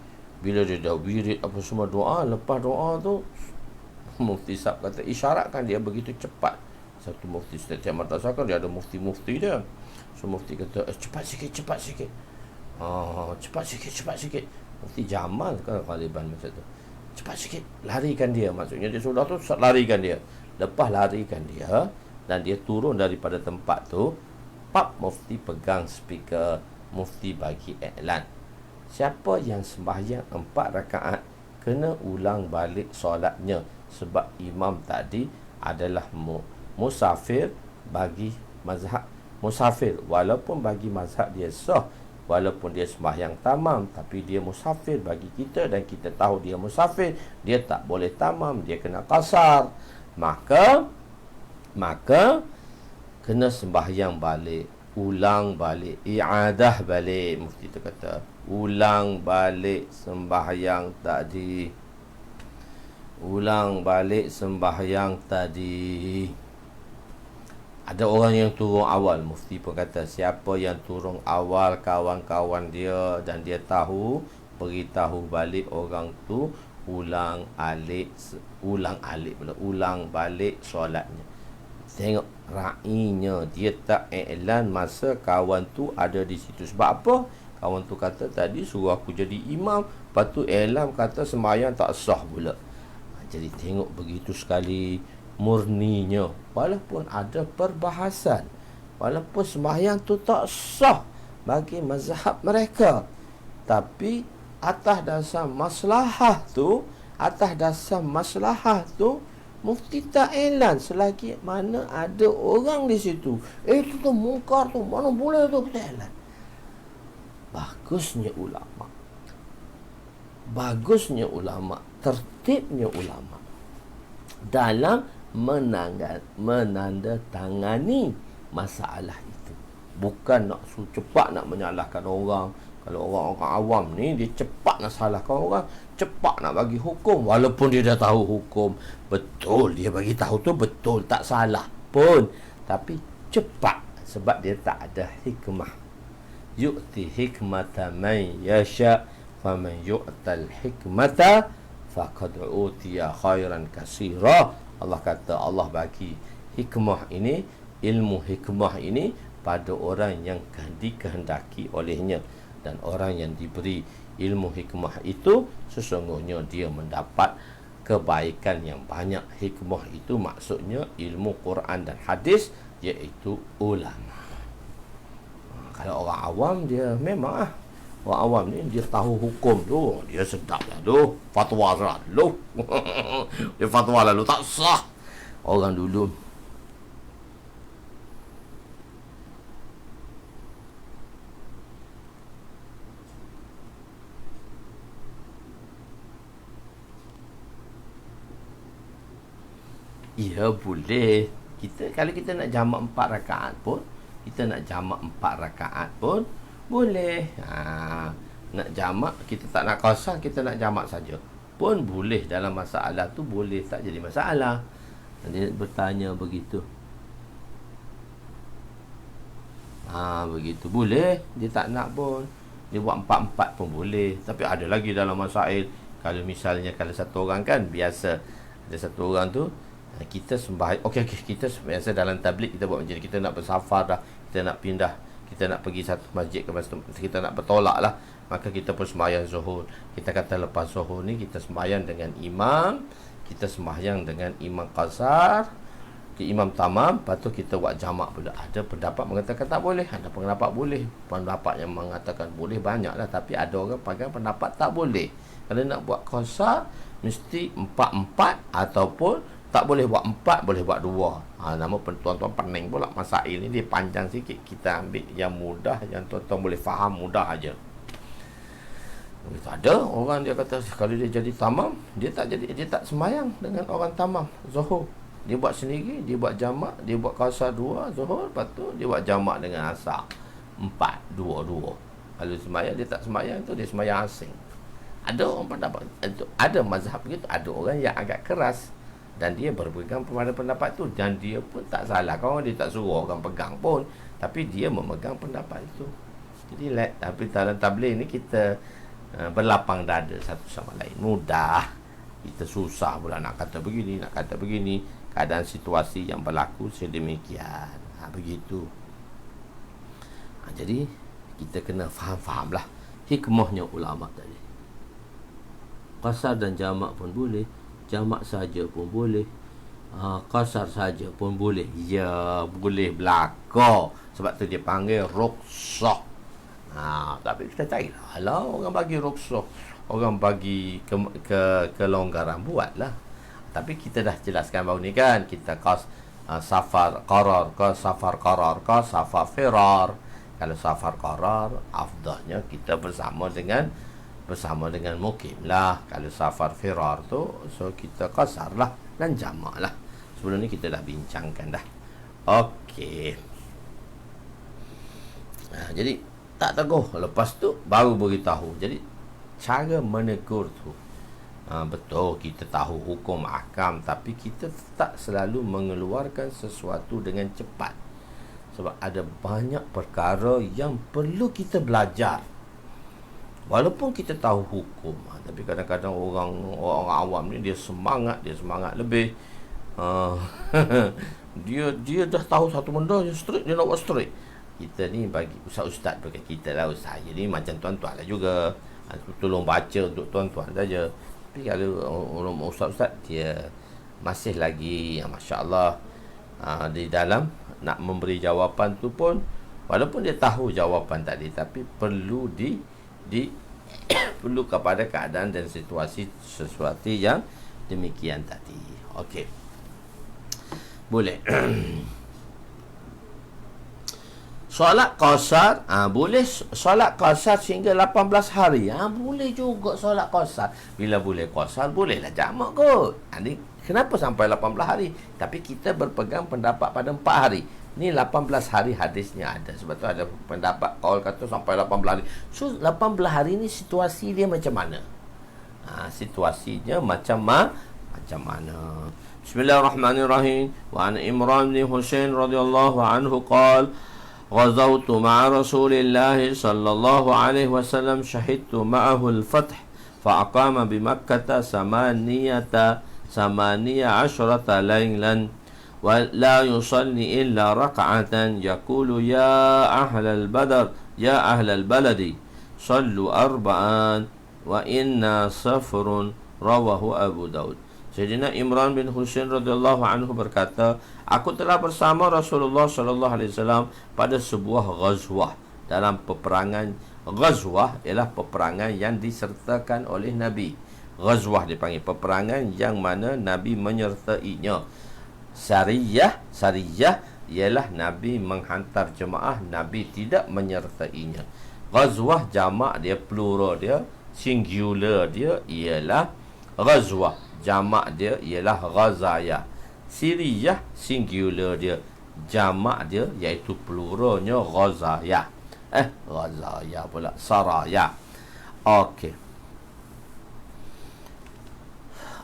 A: apa semua doa, lepas doa tu mufti sahab kata isyaratkan dia begitu cepat. Satu mufti setiap madrasah kan dia ada mufti dia. So mufti kata cepat sikit. Cepat sikit. Mufti Jamal kan Ghaliban masa tu. Cepat sikit, larikan dia. Maksudnya dia sudah tu larikan dia. Lepas larikan dia dan dia turun daripada tempat tu, Pak Mufti pegang speaker, Mufti bagi iklan. Siapa yang sembahyang 4 rakaat kena ulang balik solatnya, sebab imam tadi adalah musafir bagi mazhab musafir. Walaupun bagi mazhab dia sah, walaupun dia sembahyang tamam, tapi dia musafir bagi kita dan kita tahu dia musafir, dia tak boleh tamam, dia kena qasar. Maka kena sembahyang balik, ulang balik, i'adah balik. Mufti tu kata ulang balik sembahyang tadi. Ulang balik sembahyang tadi. Ada orang yang turun awal. Mufti pun kata, siapa yang turun awal kawan-kawan dia dan dia tahu, beritahu balik orang tu, ulang balik solatnya. Tengok ra'inya, dia tak iklan masa kawan tu ada di situ. Sebab apa? Kawan tu kata tadi suruh aku jadi imam, lepas tu iklan kata sembahyang tak sah pula. Jadi tengok begitu sekali murninya, walaupun ada perbahasan, walaupun sembahyang tu tak sah bagi mazhab mereka, tapi atas dasar maslahah tu mufti tak elan selagi mana ada orang di situ. Itu tu mungkar tu, mana boleh tu, kita elan. Bagusnya ulama, tertibnya ulama dalam menandatangani masalah itu. Bukan nak cepat nak menyalahkan orang. Kalau orang-orang awam ni, dia cepat nak salahkan orang, cepat nak bagi hukum, walaupun dia dah tahu hukum betul, dia bagi tahu tu betul, tak salah pun, tapi cepat sebab dia tak ada hikmah. Yu'ti hikmata man yasha faman yu'tal hikmata faqad utiya khairan katsira. Allah kata, Allah bagi hikmah ini, ilmu hikmah ini pada orang yang dikehendaki olehnya. Dan orang yang diberi ilmu hikmah itu, sesungguhnya dia mendapat kebaikan yang banyak. Hikmah itu maksudnya ilmu Quran dan hadis, iaitu ulama. Kalau orang awam, dia memang orang awam ni, dia tahu hukum tu, dia sedap lah tu, fatwa lalu dia fatwa lalu tak sah. Orang dulu ya boleh. Kalau kita nak jamak 4 rakaat pun, boleh. Nak jamak, kita tak nak qasar, kita nak jamak saja pun boleh. Dalam masalah tu boleh, tak jadi masalah. Dia bertanya begitu. Begitu boleh. Dia tak nak pun, dia buat 4-4 pun boleh. Tapi ada lagi dalam masail, kalau misalnya kalau satu orang kan biasa, ada satu orang tu, kita sembahyang, okey, kita biasa dalam tabligh kita buat macam ni, kita nak bersafar dah, kita nak pindah, kita nak pergi satu masjid ke masjid, kita nak bertolak lah, maka kita pun sembahyang zuhur. Kita kata lepas zuhur ni kita sembahyang dengan imam, kita sembahyang dengan imam qasar, imam tamam, lepas tu kita buat jamak pula. Ada pendapat mengatakan tak boleh, ada pendapat boleh. Pendapat yang mengatakan boleh banyak lah, tapi ada orang pegang pendapat tak boleh. Kalau nak buat qasar mesti 4-4, ataupun tak boleh buat 4, boleh buat 2. Nama tuan-tuan pening pula masail ni, dia panjang sikit. Kita ambil yang mudah, yang tuan-tuan boleh faham mudah aja. Begitu. Ada orang dia kata kalau dia jadi tamam, dia tak sembahyang dengan orang tamam zuhur. Dia buat sendiri, dia buat jamak, dia buat qasar 2 zuhur, lepas tu dia buat jamak dengan asar 4-2-2. Kalau sembahyang, dia tak sembahyang tu, dia sembahyang asing. Ada orang pendapat itu, ada mazhab begitu. Ada orang yang agak keras dan dia berpegang pada pendapat tu, dan dia pun tak salah. Kalau dia tak suruh orang pegang pun, tapi dia memegang pendapat itu. Jadi tapi dalam tabligh ni kita berlapang dada satu sama lain, mudah. Kita susah pula nak kata begini, nak kata begini. Keadaan situasi yang berlaku sedemikian. Begitu. Jadi kita kena faham lah hikmahnya ulama tadi. Qasar dan jamak pun boleh, jamak saja pun boleh, qasar saja pun boleh. Ya, boleh belaka. Sebab tu dia panggil rukhsah. Tapi kita cari lah, orang bagi rukhsah, orang bagi kelonggaran, buatlah. Tapi kita dah jelaskan baru ni kan, kita safar qarar ke safar qarar ke safar firar. Kalau safar qarar, afdalnya kita bersama dengan mukim lah. Kalau safar firar tu, so kita qasar lah dan jamak lah. Sebelum ni kita dah bincangkan dah. Okey. Jadi tak teguh, lepas tu baru beritahu. Jadi cara menegur tu, Betul, kita tahu hukum ahkam, tapi kita tak selalu mengeluarkan sesuatu dengan cepat. Sebab ada banyak perkara yang perlu kita belajar. Walaupun kita tahu hukum, tapi kadang-kadang orang awam ni dia semangat lebih. Dia dah tahu satu benda, dia straight, dia nak buat straight. Kita ni bagi ustaz-ustaz dekat kita lah, saya ni macam tuan-tuan lah juga. Tolong baca untuk tuan-tuan saja. Tapi kalau orang ustaz-ustaz, dia masih lagi masya-Allah di dalam nak memberi jawapan tu pun, walaupun dia tahu jawapan tadi, tapi perlu perlu kepada keadaan dan situasi sesuatu yang demikian tadi. Okey, boleh. Solat qasar, boleh solat qasar sehingga 18 hari. Boleh juga solat qasar. Bila boleh qasar, bolehlah jamak kot. Ni kenapa sampai 18 hari? Tapi kita berpegang pendapat pada 4 hari. Ni 18 hari hadisnya ada. Sebab tu ada pendapat kaul kata sampai 18 hari. So 18 hari ni situasi dia macam mana? Situasinya macam mana? Bismillahirrahmanirrahim. Wa an Imran bin Husain radhiyallahu anhu qala غزوت مع رسول الله صلى الله عليه وسلم شهدت معه الفتح فأقام بمكة ثمانية عشرة ليلا ولا يصلي إلا ركعة يقول يا أهل البلد صلوا أربعا وإنا صفر رواه أبو داود. Sayyidina Imran bin Husain radhiyallahu anhu berkata, aku telah bersama Rasulullah sallallahu alaihi wasallam pada sebuah ghazwah. Dalam peperangan, ghazwah ialah peperangan yang disertakan oleh Nabi. Ghazwah dipanggil peperangan yang mana Nabi menyertainya. Sariyah ialah Nabi menghantar jemaah, Nabi tidak menyertainya. Ghazwah jamak dia, plural dia, singular dia ialah ghazwah. Jamak dia ialah ghazaya. Siriyah singular dia, jamak dia iaitu pluralnya ghazaya. Ghazaya pula, saraya. Okey.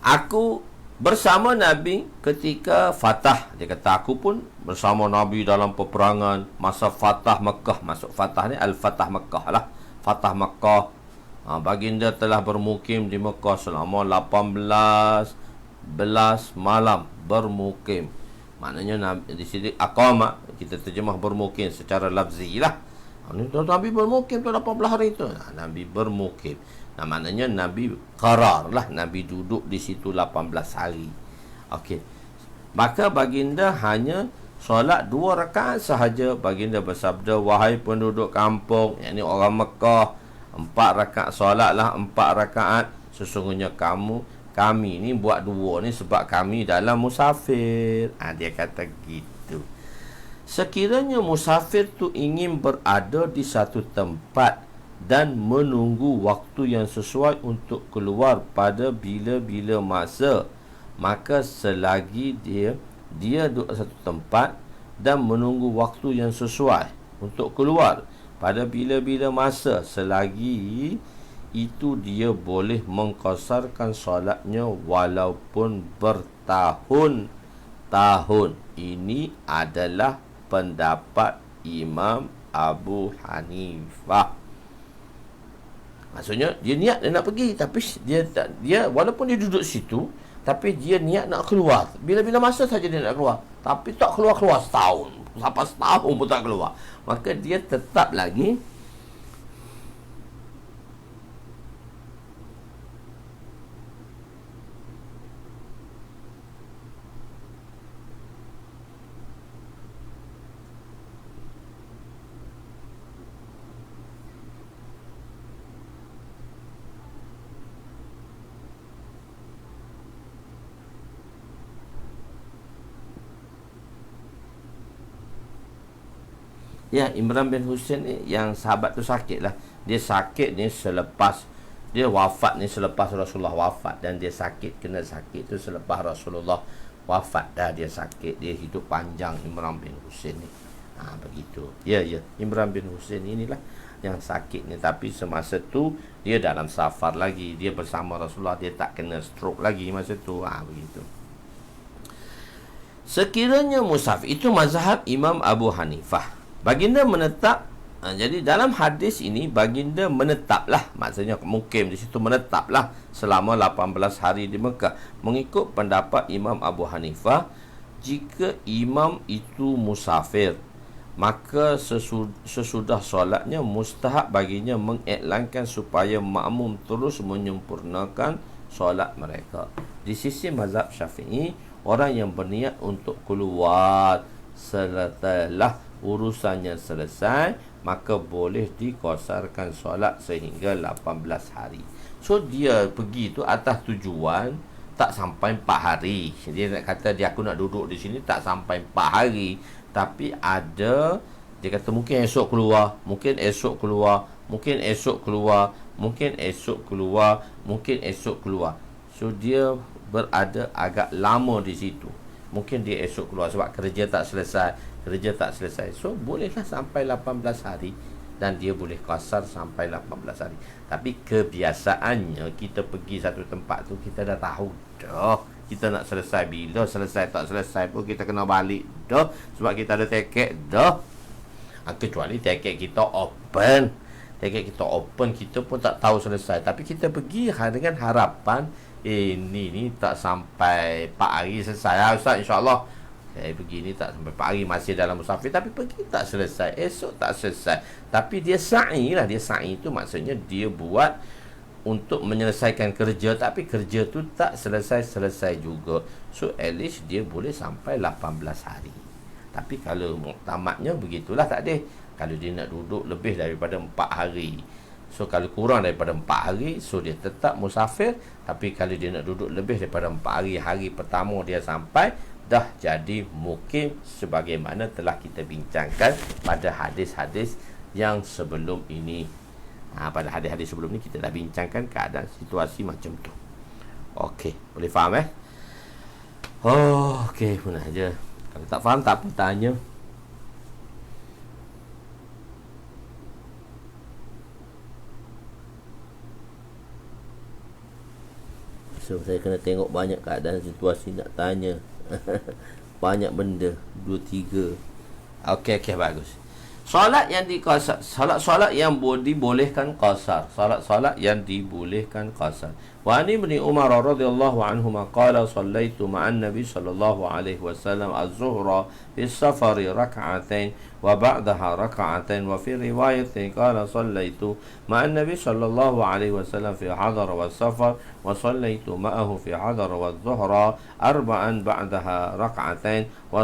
A: Aku bersama Nabi ketika Fatah. Dia kata aku pun bersama Nabi dalam peperangan masa Fatah Mekah. Masuk Fatah ni Al-Fatah Mekah lah. Fatah Mekah. Baginda telah bermukim di Mekah selama 18 malam bermukim. Maknanya di sini aqama, kita terjemah bermukim secara lafzi lah. Nabi bermukim tu 18 hari tu. Nabi bermukim. Maknanya Nabi qarar lah, Nabi duduk di situ 18 hari. Okey. Maka baginda hanya solat 2 rakaat sahaja. Baginda bersabda, wahai penduduk kampung, yakni orang Mekah, 4 rakaat solatlah, 4 rakaat. Sesungguhnya kami ni buat 2 ni sebab kami dalam musafir. Dia kata gitu. Sekiranya musafir tu ingin berada di satu tempat dan menunggu waktu yang sesuai untuk keluar pada bila-bila masa, maka selagi dia duduk satu tempat dan menunggu waktu yang sesuai untuk keluar pada bila-bila masa, selagi itu dia boleh mengqasarkan solatnya walaupun bertahun-tahun. Ini adalah pendapat Imam Abu Hanifah. Maksudnya dia niat dia nak pergi, tapi dia walaupun dia duduk situ, tapi dia niat nak keluar. Bila-bila masa saja dia nak keluar, tapi tak keluar setahun. Sampai setahun pun tak keluar. Maka dia tetap lagi ya, Imran bin Husain ni, yang sahabat tu sakit lah. Dia sakit ni selepas dia wafat ni, selepas Rasulullah wafat. Dan dia sakit, kena sakit tu selepas Rasulullah wafat dah. Dia sakit, dia hidup panjang Imran bin Husain ni. Begitu. Ya, Imran bin Husain inilah yang sakit ni. Tapi semasa tu dia dalam safar lagi, dia bersama Rasulullah, dia tak kena stroke lagi masa tu. Begitu. Sekiranya musafir, itu mazhab Imam Abu Hanifah. Baginda menetap. Jadi dalam hadis ini baginda menetaplah, maksudnya mukim di situ menetaplah selama 18 hari di Mekah. Mengikut pendapat Imam Abu Hanifah, jika imam itu musafir, maka sesudah solatnya mustahab baginya mengiklankan supaya makmum terus menyempurnakan solat mereka. Di sisi mazhab Syafi'i, orang yang berniat untuk keluar setelah urusannya selesai, maka boleh dikosarkan solat sehingga 18 hari. So dia pergi tu atas tujuan tak sampai 4 hari. Dia nak kata aku nak duduk di sini tak sampai 4 hari, tapi ada, dia kata mungkin esok keluar, mungkin esok keluar, mungkin esok keluar, mungkin esok keluar, mungkin esok keluar. So dia berada agak lama di situ. Mungkin dia esok keluar sebab kerja tak selesai, So bolehlah sampai 18 hari, dan dia boleh qasar sampai 18 hari. Tapi kebiasaannya kita pergi satu tempat tu, kita dah tahu dah kita nak selesai bila, selesai tak selesai pun kita kena balik dah, sebab kita ada tiket dah. Kecuali tiket kita open, kita pun tak tahu selesai, tapi kita pergi dengan harapan ni tak sampai 4 hari selesai Ustaz, insyaAllah saya pergi ni tak sampai 4 hari, masih dalam musafir, tapi pergi tak selesai, esok tak selesai. Tapi dia sa'i lah. Dia sa'i tu maksudnya dia buat untuk menyelesaikan kerja, tapi kerja tu tak selesai juga. So at least dia boleh sampai 18 hari. Tapi kalau muktamadnya begitulah, tak ada. Kalau dia nak duduk lebih daripada 4 hari, so kalau kurang daripada 4 hari, so dia tetap musafir. Tapi kalau dia nak duduk lebih daripada 4 hari, hari pertama dia sampai, dah jadi mukim, sebagaimana telah kita bincangkan pada hadis-hadis yang sebelum ini. Pada hadis-hadis sebelum ni kita dah bincangkan keadaan situasi macam tu. Okey, boleh faham okey, mana aja. Kalau tak faham tak apa, tanya. So saya kena tengok banyak keadaan situasi nak tanya. Banyak benda, 2-3. Okey, bagus. Solat yang diqasar, solat yang dibolehkan qasar, solat yang dibolehkan qasar. Wa ani ibn Umar radhiyallahu anhuma qala sallaitu ma'an nabi sallallahu alaihi wasallam az-zuhra fi safari rak'atain wa ba'daha rak'atain, wa fi riwayatin qala sallaitu ma'an nabi sallallahu alaihi wasallam fi hadar wa safar wa sallaitu ma'ahu fi hadar wa zuhra arba'an ba'daha rak'atain wa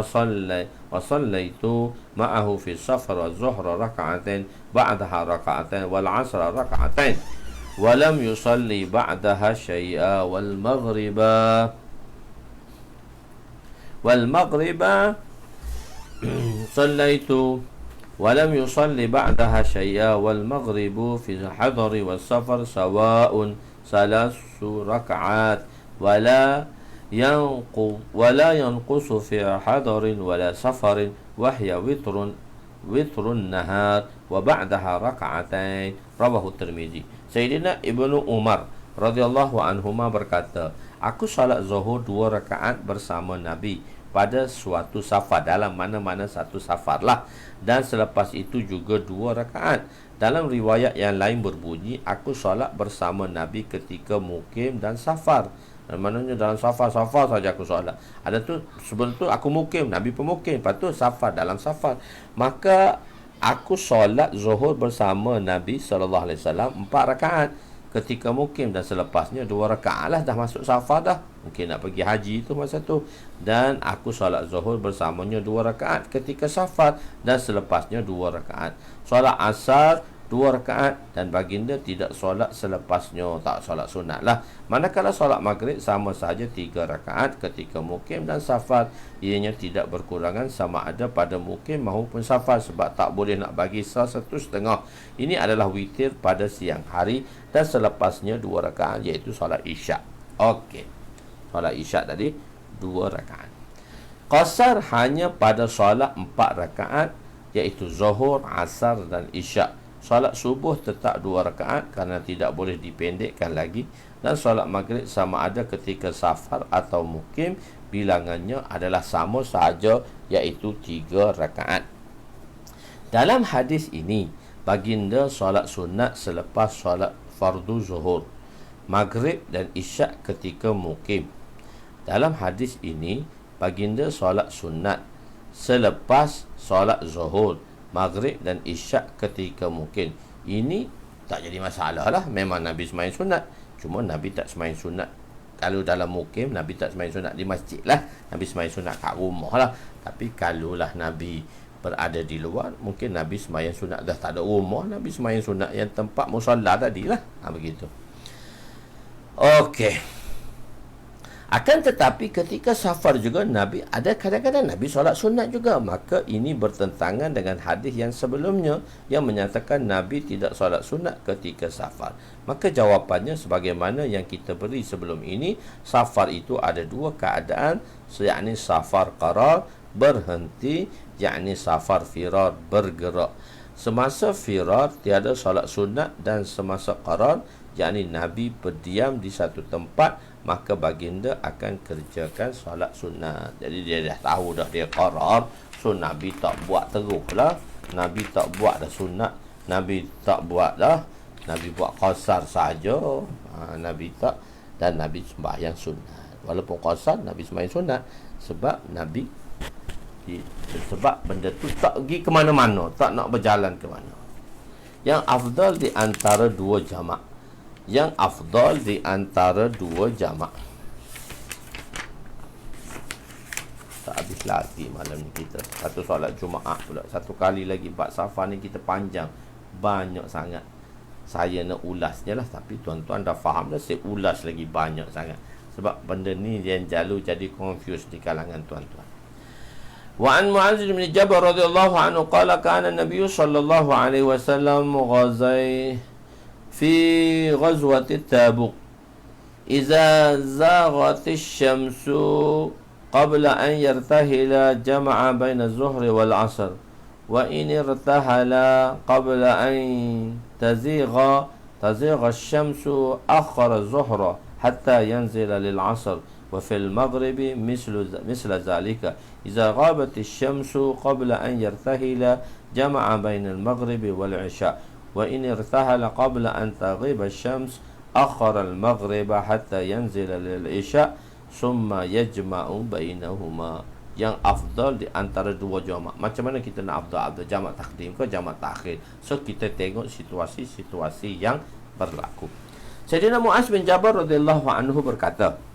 A: sallaitu ma'ahu fi safar wa zuhra rak'atain ba'daha rak'atain wal 'asra rak'atain wa lam yusalli ba'daha syai'a wal maghriba sallaitu wa lam yusalli ba'daha syai'a wal maghribu fi hadari was safar sawa'un salasu rak'at wala yanqusu fi hadarin wala safarin wa hiya witrun nahar wa ba'daha rak'atain, rawahu Tirmizi. Sayyidina Ibnu Umar radhiyallahu anhuma berkata, aku salat zuhur 2 rakaat bersama Nabi pada suatu safar, dalam mana-mana satu safar lah, dan selepas itu juga 2 rakaat. Dalam riwayat yang lain berbunyi, aku salat bersama Nabi ketika mukim dan safar. Maknanya dalam safar saja aku solat. Ada tu sebelum tu aku mukim, Nabi pun mukim, lepas tu safar, dalam safar. Maka aku solat zuhur bersama Nabi sallallahu alaihi wasallam 4 rakaat ketika mukim, dan selepasnya 2 rakaat lah, dah masuk safar dah. Mungkin nak pergi haji tu masa tu. Dan aku solat zuhur bersamanya 2 rakaat ketika safar, dan selepasnya 2 rakaat. Solat asar 2 rakaat, dan baginda tidak solat selepasnya, tak solat sunat lah. Manakala solat maghrib sama sahaja 3 rakaat ketika mukim dan safar. Ianya tidak berkurangan sama ada pada mukim maupun safar, sebab tak boleh nak bagi 1.5. Ini adalah witir pada siang hari, dan selepasnya 2 rakaat, iaitu solat isyak. Okey, solat isyak tadi 2 rakaat. Qasar hanya pada solat 4 rakaat, iaitu zuhur, asar dan isyak. Solat subuh tetap 2 rakaat kerana tidak boleh dipendekkan lagi. Dan solat maghrib sama ada ketika safar atau mukim, bilangannya adalah sama sahaja, iaitu 3 rakaat. Dalam hadis ini, baginda solat sunat selepas solat fardu zuhur, maghrib dan isyak ketika mukim. Dalam hadis ini, baginda solat sunat selepas solat zuhur, maghrib dan isyak ketika mukim. Ini tak jadi masalah lah. Memang Nabi semain sunat. Cuma Nabi tak semain sunat. Kalau dalam mukim, Nabi tak semain sunat di masjid lah. Nabi semain sunat kat rumah lah. Tapi kalaulah Nabi berada di luar, mungkin Nabi semain sunat dah tak ada rumah, Nabi semain sunat yang tempat musalla tadi lah. Begitu. Okey. Akan tetapi ketika safar juga Nabi ada kadang-kadang Nabi solat sunat juga. Maka ini bertentangan dengan hadis yang sebelumnya yang menyatakan Nabi tidak solat sunat ketika safar. Maka jawapannya sebagaimana yang kita beri sebelum ini, safar itu ada 2 keadaan, yakni safar qarar, berhenti, yakni safar firar, bergerak. Semasa firar tiada solat sunat, dan semasa qarar, yakni Nabi berdiam di satu tempat, maka baginda akan kerjakan solat sunat. Jadi dia dah tahu dah dia qarar, so Nabi tak buat terus lah. Nabi tak buat dah sunat, Nabi tak buat dah, Nabi buat qasar saja. Nabi tak, dan Nabi sembahyang sunat. Walaupun qasar, Nabi sembahyang sunat. Sebab Nabi sebab benda tu tak pergi ke mana-mana, tak nak berjalan ke mana. Yang afdal di antara 2 jamak, yang afdal di antara 2 jamak. Tak habis lagi malam ni kita. Satu solat Jumaat pula. Satu kali lagi bab safar ni kita panjang, banyak sangat. Saya nak ulas je lah, tapi tuan-tuan dah faham dah, saya ulas lagi banyak sangat. Sebab benda ni yang lalu jadi confuse di kalangan tuan-tuan. Wa an Mu'adz bin Jabal radhiyallahu anhu qala kana an-nabiy sallallahu alaihi wasallam ghazai fi ghazwati Tabuk idza zaghat asy-syamsu qabla an yartahila jama'a baina az-zuhri wal 'asr wa in irtahala qabla an tazigha asy-syamsu akhara az-zuhra hatta yanzila lil 'asr. وفي المغرب مثل ذلك إذا غابت الشمس قبل أن يرتهل جمع بين المغرب والعشاء وإن ارتهل قبل أن تغيب الشمس أخر المغرب حتى ينزل للعشاء ثم يجمع بينهما. Yang afdal di antara 2 jamak. Macam mana kita nak afdal jamak takdim ke jamak takhir? So kita tengok situasi-situasi yang berlaku. Sayyidina Mu'adz bin Jabal radhiyallahu anhu berkata,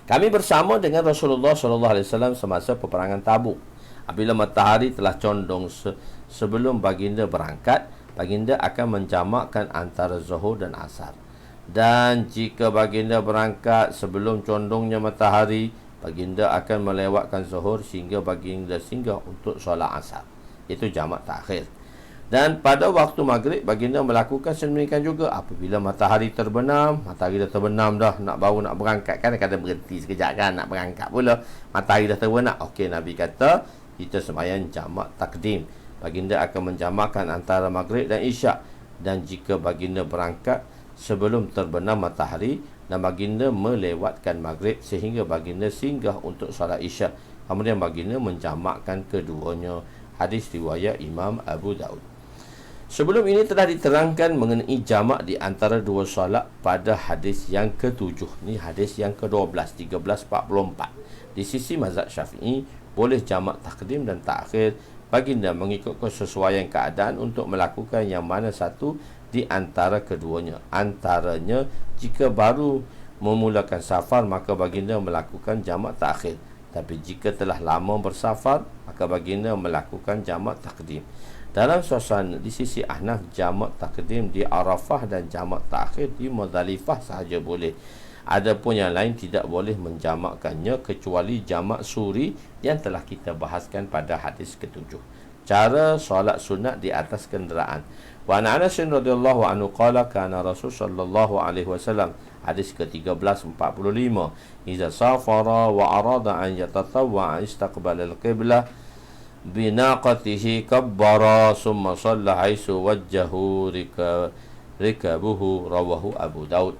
A: kami bersama dengan Rasulullah SAW semasa peperangan Tabuk. Apabila matahari telah condong sebelum baginda berangkat, baginda akan menjamakkan antara zuhur dan asar. Dan jika baginda berangkat sebelum condongnya matahari, baginda akan melewatkan zuhur sehingga baginda singgah untuk solat asar. Itu jamak takhir. Dan pada waktu maghrib, baginda melakukan sedemikian juga. Apabila matahari terbenam, matahari dah terbenam dah, nak berangkat kan, kadang berhenti sekejap kan, nak berangkat pula, matahari dah terbenam. Okey, Nabi kata kita sembahyang jamak takdim. Baginda akan menjamakkan antara maghrib dan isyak. Dan jika baginda berangkat sebelum terbenam matahari, dan baginda melewatkan maghrib sehingga baginda singgah untuk solat isyak, kemudian baginda menjamakkan keduanya. Hadis riwayat Imam Abu Daud. Sebelum ini telah diterangkan mengenai jamak di antara 2 solat pada hadis yang ke-7. Ni hadis yang ke-12, 1344. Di sisi mazhab Syafi'i, boleh jamak takdim dan takhir. Baginda mengikut kesesuaian keadaan untuk melakukan yang mana satu di antara keduanya. Antaranya, jika baru memulakan safar, maka baginda melakukan jamak takhir. Tapi jika telah lama bersafar, maka baginda melakukan jamak takdim. Dalam suasana di sisi Ahnaf, jamak takdim di Arafah dan jamak takhir di Muzdalifah sahaja boleh. Adapun yang lain tidak boleh menjamakkannya kecuali jamak suri yang telah kita bahaskan pada hadis ke-7. Cara solat sunat di atas kenderaan. Wa an Anas radhiyallahu anhu qala kana Rasul sallallahu alaihi wasallam, hadis ke-1345, iza safara wa arada an yatatawwa istaqbal al-qiblah binaqatihi kabbara summa shalla haisu wajjahu rikabuhu, rawahu Abu Daud.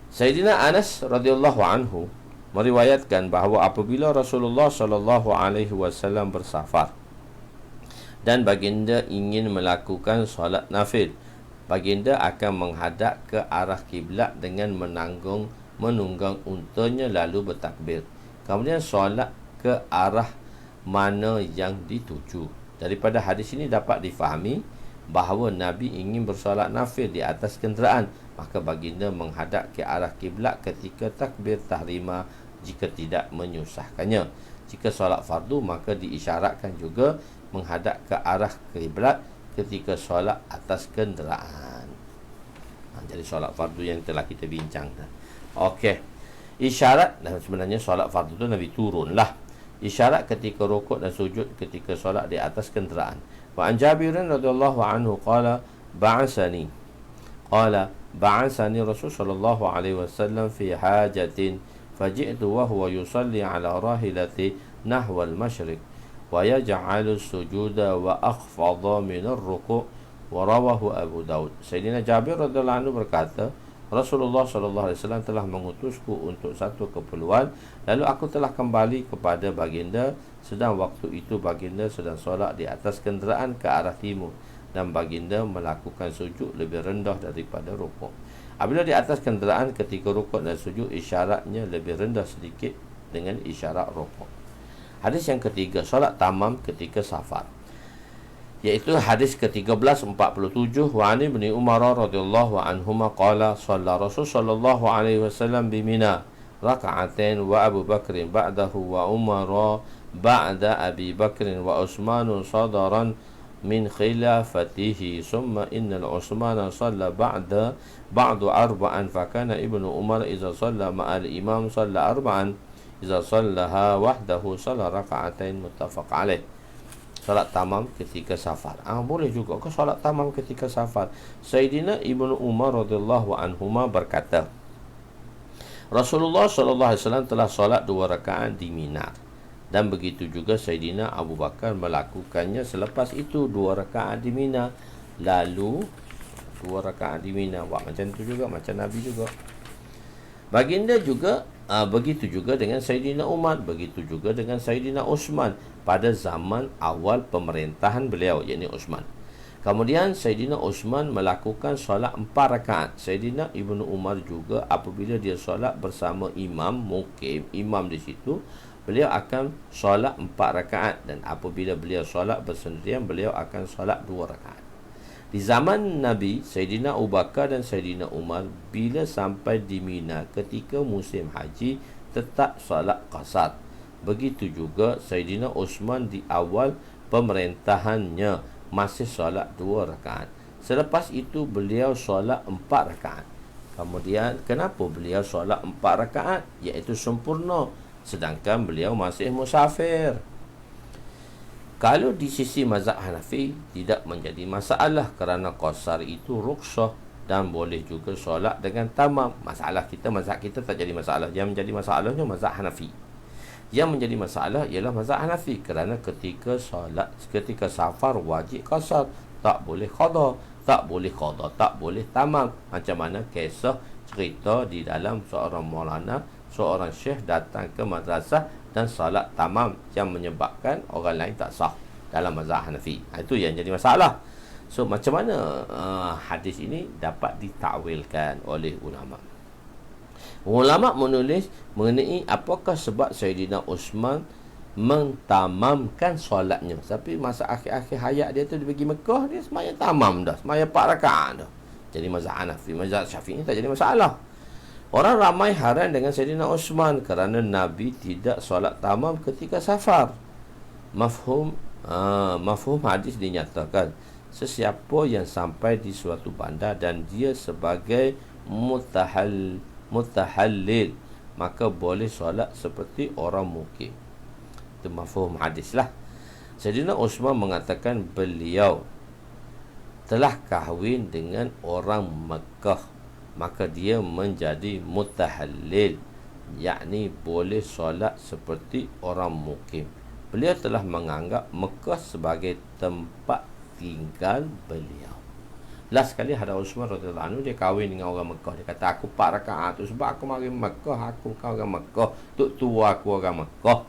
A: Sayyidina Anas radhiyallahu anhu meriwayatkan bahawa apabila Rasulullah sallallahu alaihi wasallam bersafar dan baginda ingin melakukan solat nafil, baginda akan menghadap ke arah kiblat dengan menunggang untanya lalu bertakbir. Kemudian solat ke arah mana yang dituju. Daripada hadis ini dapat difahami bahawa Nabi ingin bersolat nafil di atas kenderaan, maka baginda menghadap ke arah kiblat ketika takbir tahrima jika tidak menyusahkannya. Jika solat fardu, maka diisyaratkan juga menghadap ke arah kiblat ketika solat atas kenderaan. Jadi solat fardu yang telah kita bincang. Okey. Isyarat, dan sebenarnya solat fardu tu Nabi turunlah. Isyarat ketika rukuk dan sujud ketika solat di atas kenderaan. Wa an Jabir radhiyallahu anhu qala ba'asani Rasul sallallahu alaihi wasallam fi hajatin faji'tu wa huwa yusalli ala rahilati nahwa al-masyriq wa yaj'alu as-sujuda wa akhfadha min ar-ruku' wa rawahu Abu Daud. Sayyidina Jabir radhiyallahu anhu berkata, Rasulullah sallallahu alaihi wasallam telah mengutusku untuk satu keperluan, lalu aku telah kembali kepada baginda sedang waktu itu baginda sedang solat di atas kenderaan ke arah timur, dan baginda melakukan sujud lebih rendah daripada rukuk. Apabila di atas kenderaan ketika rukuk dan sujud, isyaratnya lebih rendah sedikit dengan isyarat rukuk. Hadis yang ketiga, solat tamam ketika safar, iaitu hadis ke-1347. Wa an Ibni Umar radhiyallahu anhuma qala shalla Rasul sallallahu alaihi wasallam bi Mina raka'atain wa Abu Bakr ba'dahu wa Umar ba'da Abi Bakr wa Utsman sadaran min khilafatihi summa innal Utsman shalla ba'du arba'an fa kana Ibnu Umar idza shalla ma'al imam shalla arba'an idza shallaha wahdahu shalla raka'atain, muttafaq alaih. Solat tamam ketika safar. Boleh juga ke solat tamam ketika safar. Sayyidina Ibnu Umar radhiyallahu anhuma berkata, Rasulullah sallallahu alaihi wasallam telah solat 2 rakaat di Mina, dan begitu juga Sayyidina Abu Bakar melakukannya selepas itu 2 rakaat di Mina, lalu 2 rakaat di Mina. Wah, macam tu juga, macam Nabi juga. Baginda juga begitu juga dengan Sayyidina Umar, begitu juga dengan Sayyidina Utsman pada zaman awal pemerintahan beliau, yakni Utsman. Kemudian Sayyidina Utsman melakukan solat 4 rakaat. Sayyidina Ibnu Umar juga apabila dia solat bersama imam mukim, imam di situ, beliau akan solat 4 rakaat, dan apabila beliau solat bersendirian, beliau akan solat 2 rakaat. Di zaman Nabi, Sayyidina Abu Bakar dan Sayyidina Umar bila sampai di Mina ketika musim haji tetap solat qasar. Begitu juga Sayyidina Utsman di awal pemerintahannya masih solat 2 rakaat. Selepas itu beliau solat 4 rakaat. Kemudian kenapa beliau solat 4 rakaat? Iaitu sempurna, sedangkan beliau masih musafir. Kalau di sisi mazhab Hanafi tidak menjadi masalah kerana qasar itu rukhsah dan boleh juga solat dengan tamam. Masalah kita, mazhab kita tak jadi masalah. Yang menjadi masalahnya mazhab Hanafi. Yang menjadi masalah ialah mazhab Hanafi kerana ketika safar wajib qasar, tak boleh qada, tak boleh tamam. Macam mana kisah cerita di dalam seorang maulana, seorang syekh datang ke madrasah dan salat tamam yang menyebabkan orang lain tak sah dalam mazhab Hanafi. Itu yang jadi masalah. So macam mana hadis ini dapat ditakwilkan oleh ulama? Ulama menulis mengenai apakah sebab Sayyidina Utsman mentamamkan solatnya. Tapi masa akhir-akhir hayat dia tu, dia pergi Mekah, dia semaya tamam dah, semaya 4 rakaat dah. Jadi mazhab Hanafi, mazhab Syafi'i tak jadi masalah. Orang ramai hairan dengan Sayyidina Utsman kerana Nabi tidak solat tamam ketika safar. Mafhum hadis dinyatakan, sesiapa yang sampai di suatu bandar dan dia sebagai mutahallil, maka boleh solat seperti orang mukim. Itu mafhum hadis lah. Sayyidina Utsman mengatakan beliau telah kahwin dengan orang Mekah, maka dia menjadi mutahallil, yakni boleh solat seperti orang mukim. beliau telah menganggap Mekah sebagai tempat tinggal beliau. Last sekali ada Uthman radhiyallahu anhu, dia kahwin dengan orang Mekah. Dia kata, aku 4 rakaat tu sebab aku mari Mekah, aku kau orang Mekah, tok tua aku orang Mekah.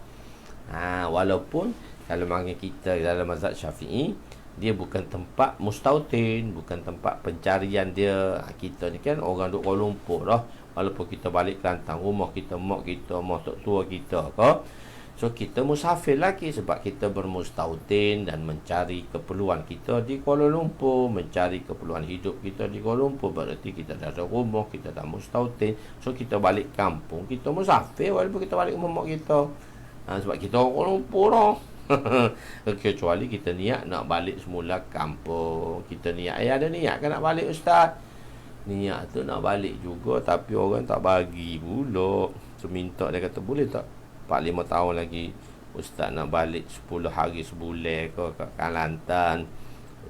A: Walaupun kalau mari kita dalam mazhab Syafi'i, dia bukan tempat mustautin, bukan tempat pencarian dia. Kita ni kan orang duk Kuala Lumpur dah. Walaupun kita balik Kelantan, rumah kita, mak kita, mak tok tua kita ke. So kita musafir lagi sebab kita bermustautin dan mencari keperluan kita di Kuala Lumpur, mencari keperluan hidup kita di Kuala Lumpur. Berarti kita dah ada rumah, kita dah mustautin. So kita balik kampung, kita musafir walaupun kita balik rumah mak kita. Sebab kita orang Kuala Lumpur dah. Kecuali kita niat nak balik semula kampung. Kita niat, ada niat kan nak balik ustaz? Niat tu nak balik juga, tapi orang tak bagi pula. So minta, dia kata boleh tak 4-5 tahun lagi ustaz nak balik 10 hari sebulan ke kat Kelantan,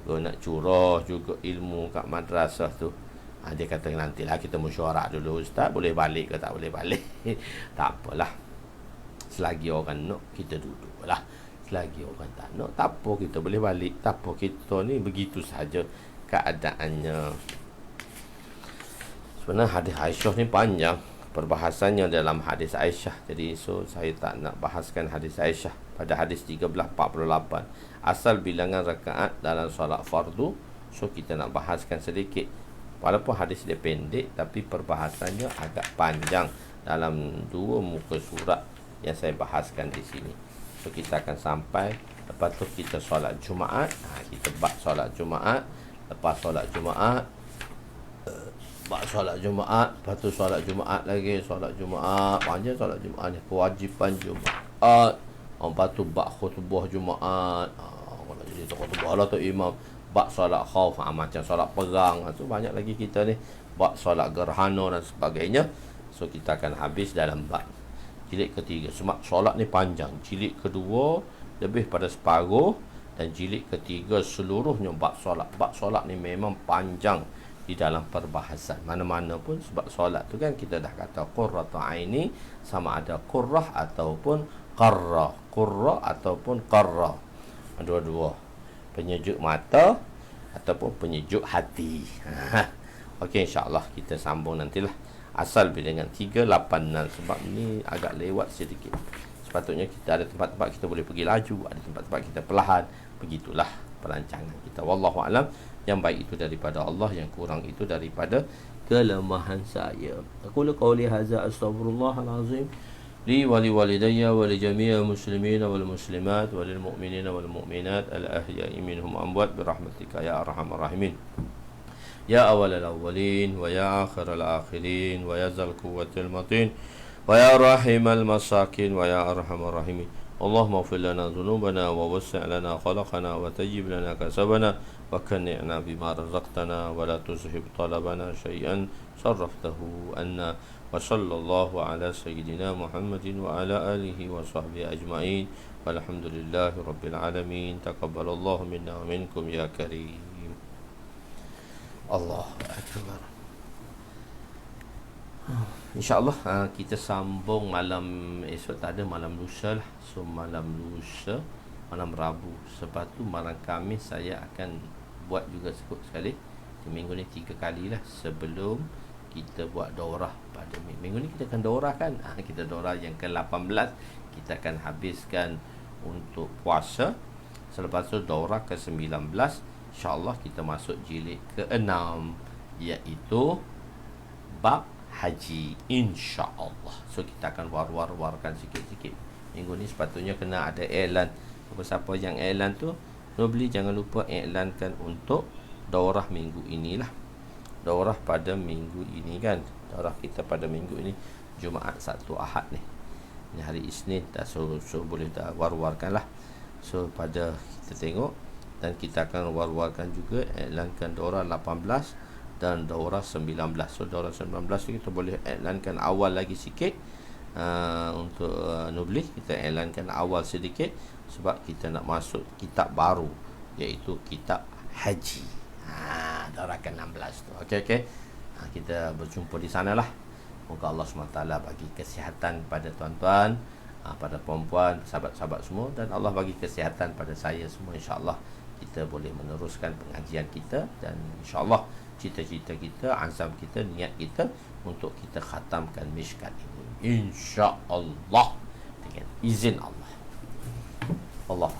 A: ke nak curah juga ilmu kat madrasah tu. Dia kata nantilah kita mesyuarat dulu ustaz, boleh balik ke tak boleh balik. Tak apalah, selagi orang nak kita duduk lah. Selagi orang tak nak, tak apa, kita boleh balik. Tak apa, kita ni begitu saja keadaannya. Sebenarnya hadis Aisyah ni panjang perbahasannya dalam hadis Aisyah. Jadi saya tak nak bahaskan hadis Aisyah. Pada hadis 1348, asal bilangan rakaat dalam solat fardu. So kita nak bahaskan sedikit. Walaupun hadis dia pendek, tapi perbahasannya agak panjang dalam 2 muka surat yang saya bahaskan di sini. So kita akan sampai, lepas tu kita solat Jumaat. Kita bab solat Jumaat. Lepas solat Jumaat, bab solat Jumaat. Lepas tu solat Jumaat lagi. Solat Jumaat, panjang solat Jumaat ni, kewajipan Jumaat. Lepas tu bab khutbah Jumaat. Kalau jadi khutbah lah tu imam. Bab solat khauf, macam solat perang. Tu banyak lagi kita ni. Bab solat gerhana dan sebagainya. So kita akan habis dalam bab jilid ketiga. Sebab solat ni panjang. Jilid kedua lebih pada separuh, dan jilid ketiga seluruhnya bab solat. Bab solat ni memang panjang di dalam perbahasan mana-mana pun. Sebab solat tu kan kita dah kata qurratu aini, sama ada qurrah ataupun qarra. Qurra ataupun qarra, dua-dua, penyejuk mata ataupun penyejuk hati. Okey, insya-Allah kita sambung nantilah. Asal bilangan 386, sebab ni agak lewat sedikit. Sepatutnya kita ada tempat-tempat kita boleh pergi laju, ada tempat-tempat kita perlahan. Begitulah perancangan kita. Wallahu alam. Yang baik itu daripada Allah, yang kurang itu daripada kelemahan saya. Aku qauli hadza, astaghfirullahal azim li wa li walidayya wa li jami'il muslimin wal muslimat wa lil mu'minina wal mu'minat al ahya'i minhum amwat bi rahmatika ya arhamar rahimin. Ya awalal awwalin wa ya akhiral akhirin wa ya zal quwwatil matin wa ya rahimal masakin wa ya arhamar rahimin. Allahumma ighfir lana dhunubana wa wassi' lana khalaqana wa tayyib lana kasabana wa kanni'na bima razaqtana wa la tuzhib talabana syai'an sarraftahu anna. Wa sallallahu ala sayyidina Muhammadin wa ala alihi wa sahbihi ajma'in. Walhamdulillahi rabbil alamin. Taqabbalallahu minna wa minkum ya karim. Allahu Akbar. InsyaAllah kita sambung malam esok, tak ada malam lusa lah. So malam lusa, malam Rabu. Sebab tu malam Khamis saya akan buat juga sekali. Di minggu ni 3 kali lah sebelum kita buat daurah pada minggu ni. Kita akan daurah kan. Kita daurah yang ke-18. Kita akan habiskan untuk puasa. Selepas tu daurah ke-19. InsyaAllah kita masuk jilid ke-6, iaitu bab haji, insyaAllah. So kita akan war-warkan sikit-sikit. Minggu ni sepatutnya kena ada iklan. Siapa yang iklan tu, Nobli jangan lupa iklankan untuk daurah minggu inilah. Daurah pada minggu ini kan. Daurah kita pada minggu ini Jumaat, Sabtu, Ahad ni. Ini hari Isnin dah, so boleh dah war-warkan lah. So pada kita tengok, dan kita akan war-warkan juga iklankan daurah 18 dan daurah 19. So daurah 19 ni kita boleh iklankan awal lagi sikit. Untuk Nubli kita iklankan awal sedikit sebab kita nak masuk kitab baru, iaitu kitab haji. Daurah ke-16 tu. Okey. Kita berjumpa di sanalah. Moga Allah SWT bagi kesihatan pada tuan-tuan, pada perempuan, sahabat-sahabat semua, dan Allah bagi kesihatan pada saya semua, insya-Allah kita boleh meneruskan pengajian kita, dan insya-Allah cita-cita kita, azam kita, niat kita untuk kita khatamkan Mishkat ini, insya-Allah dengan izin Allah. Allah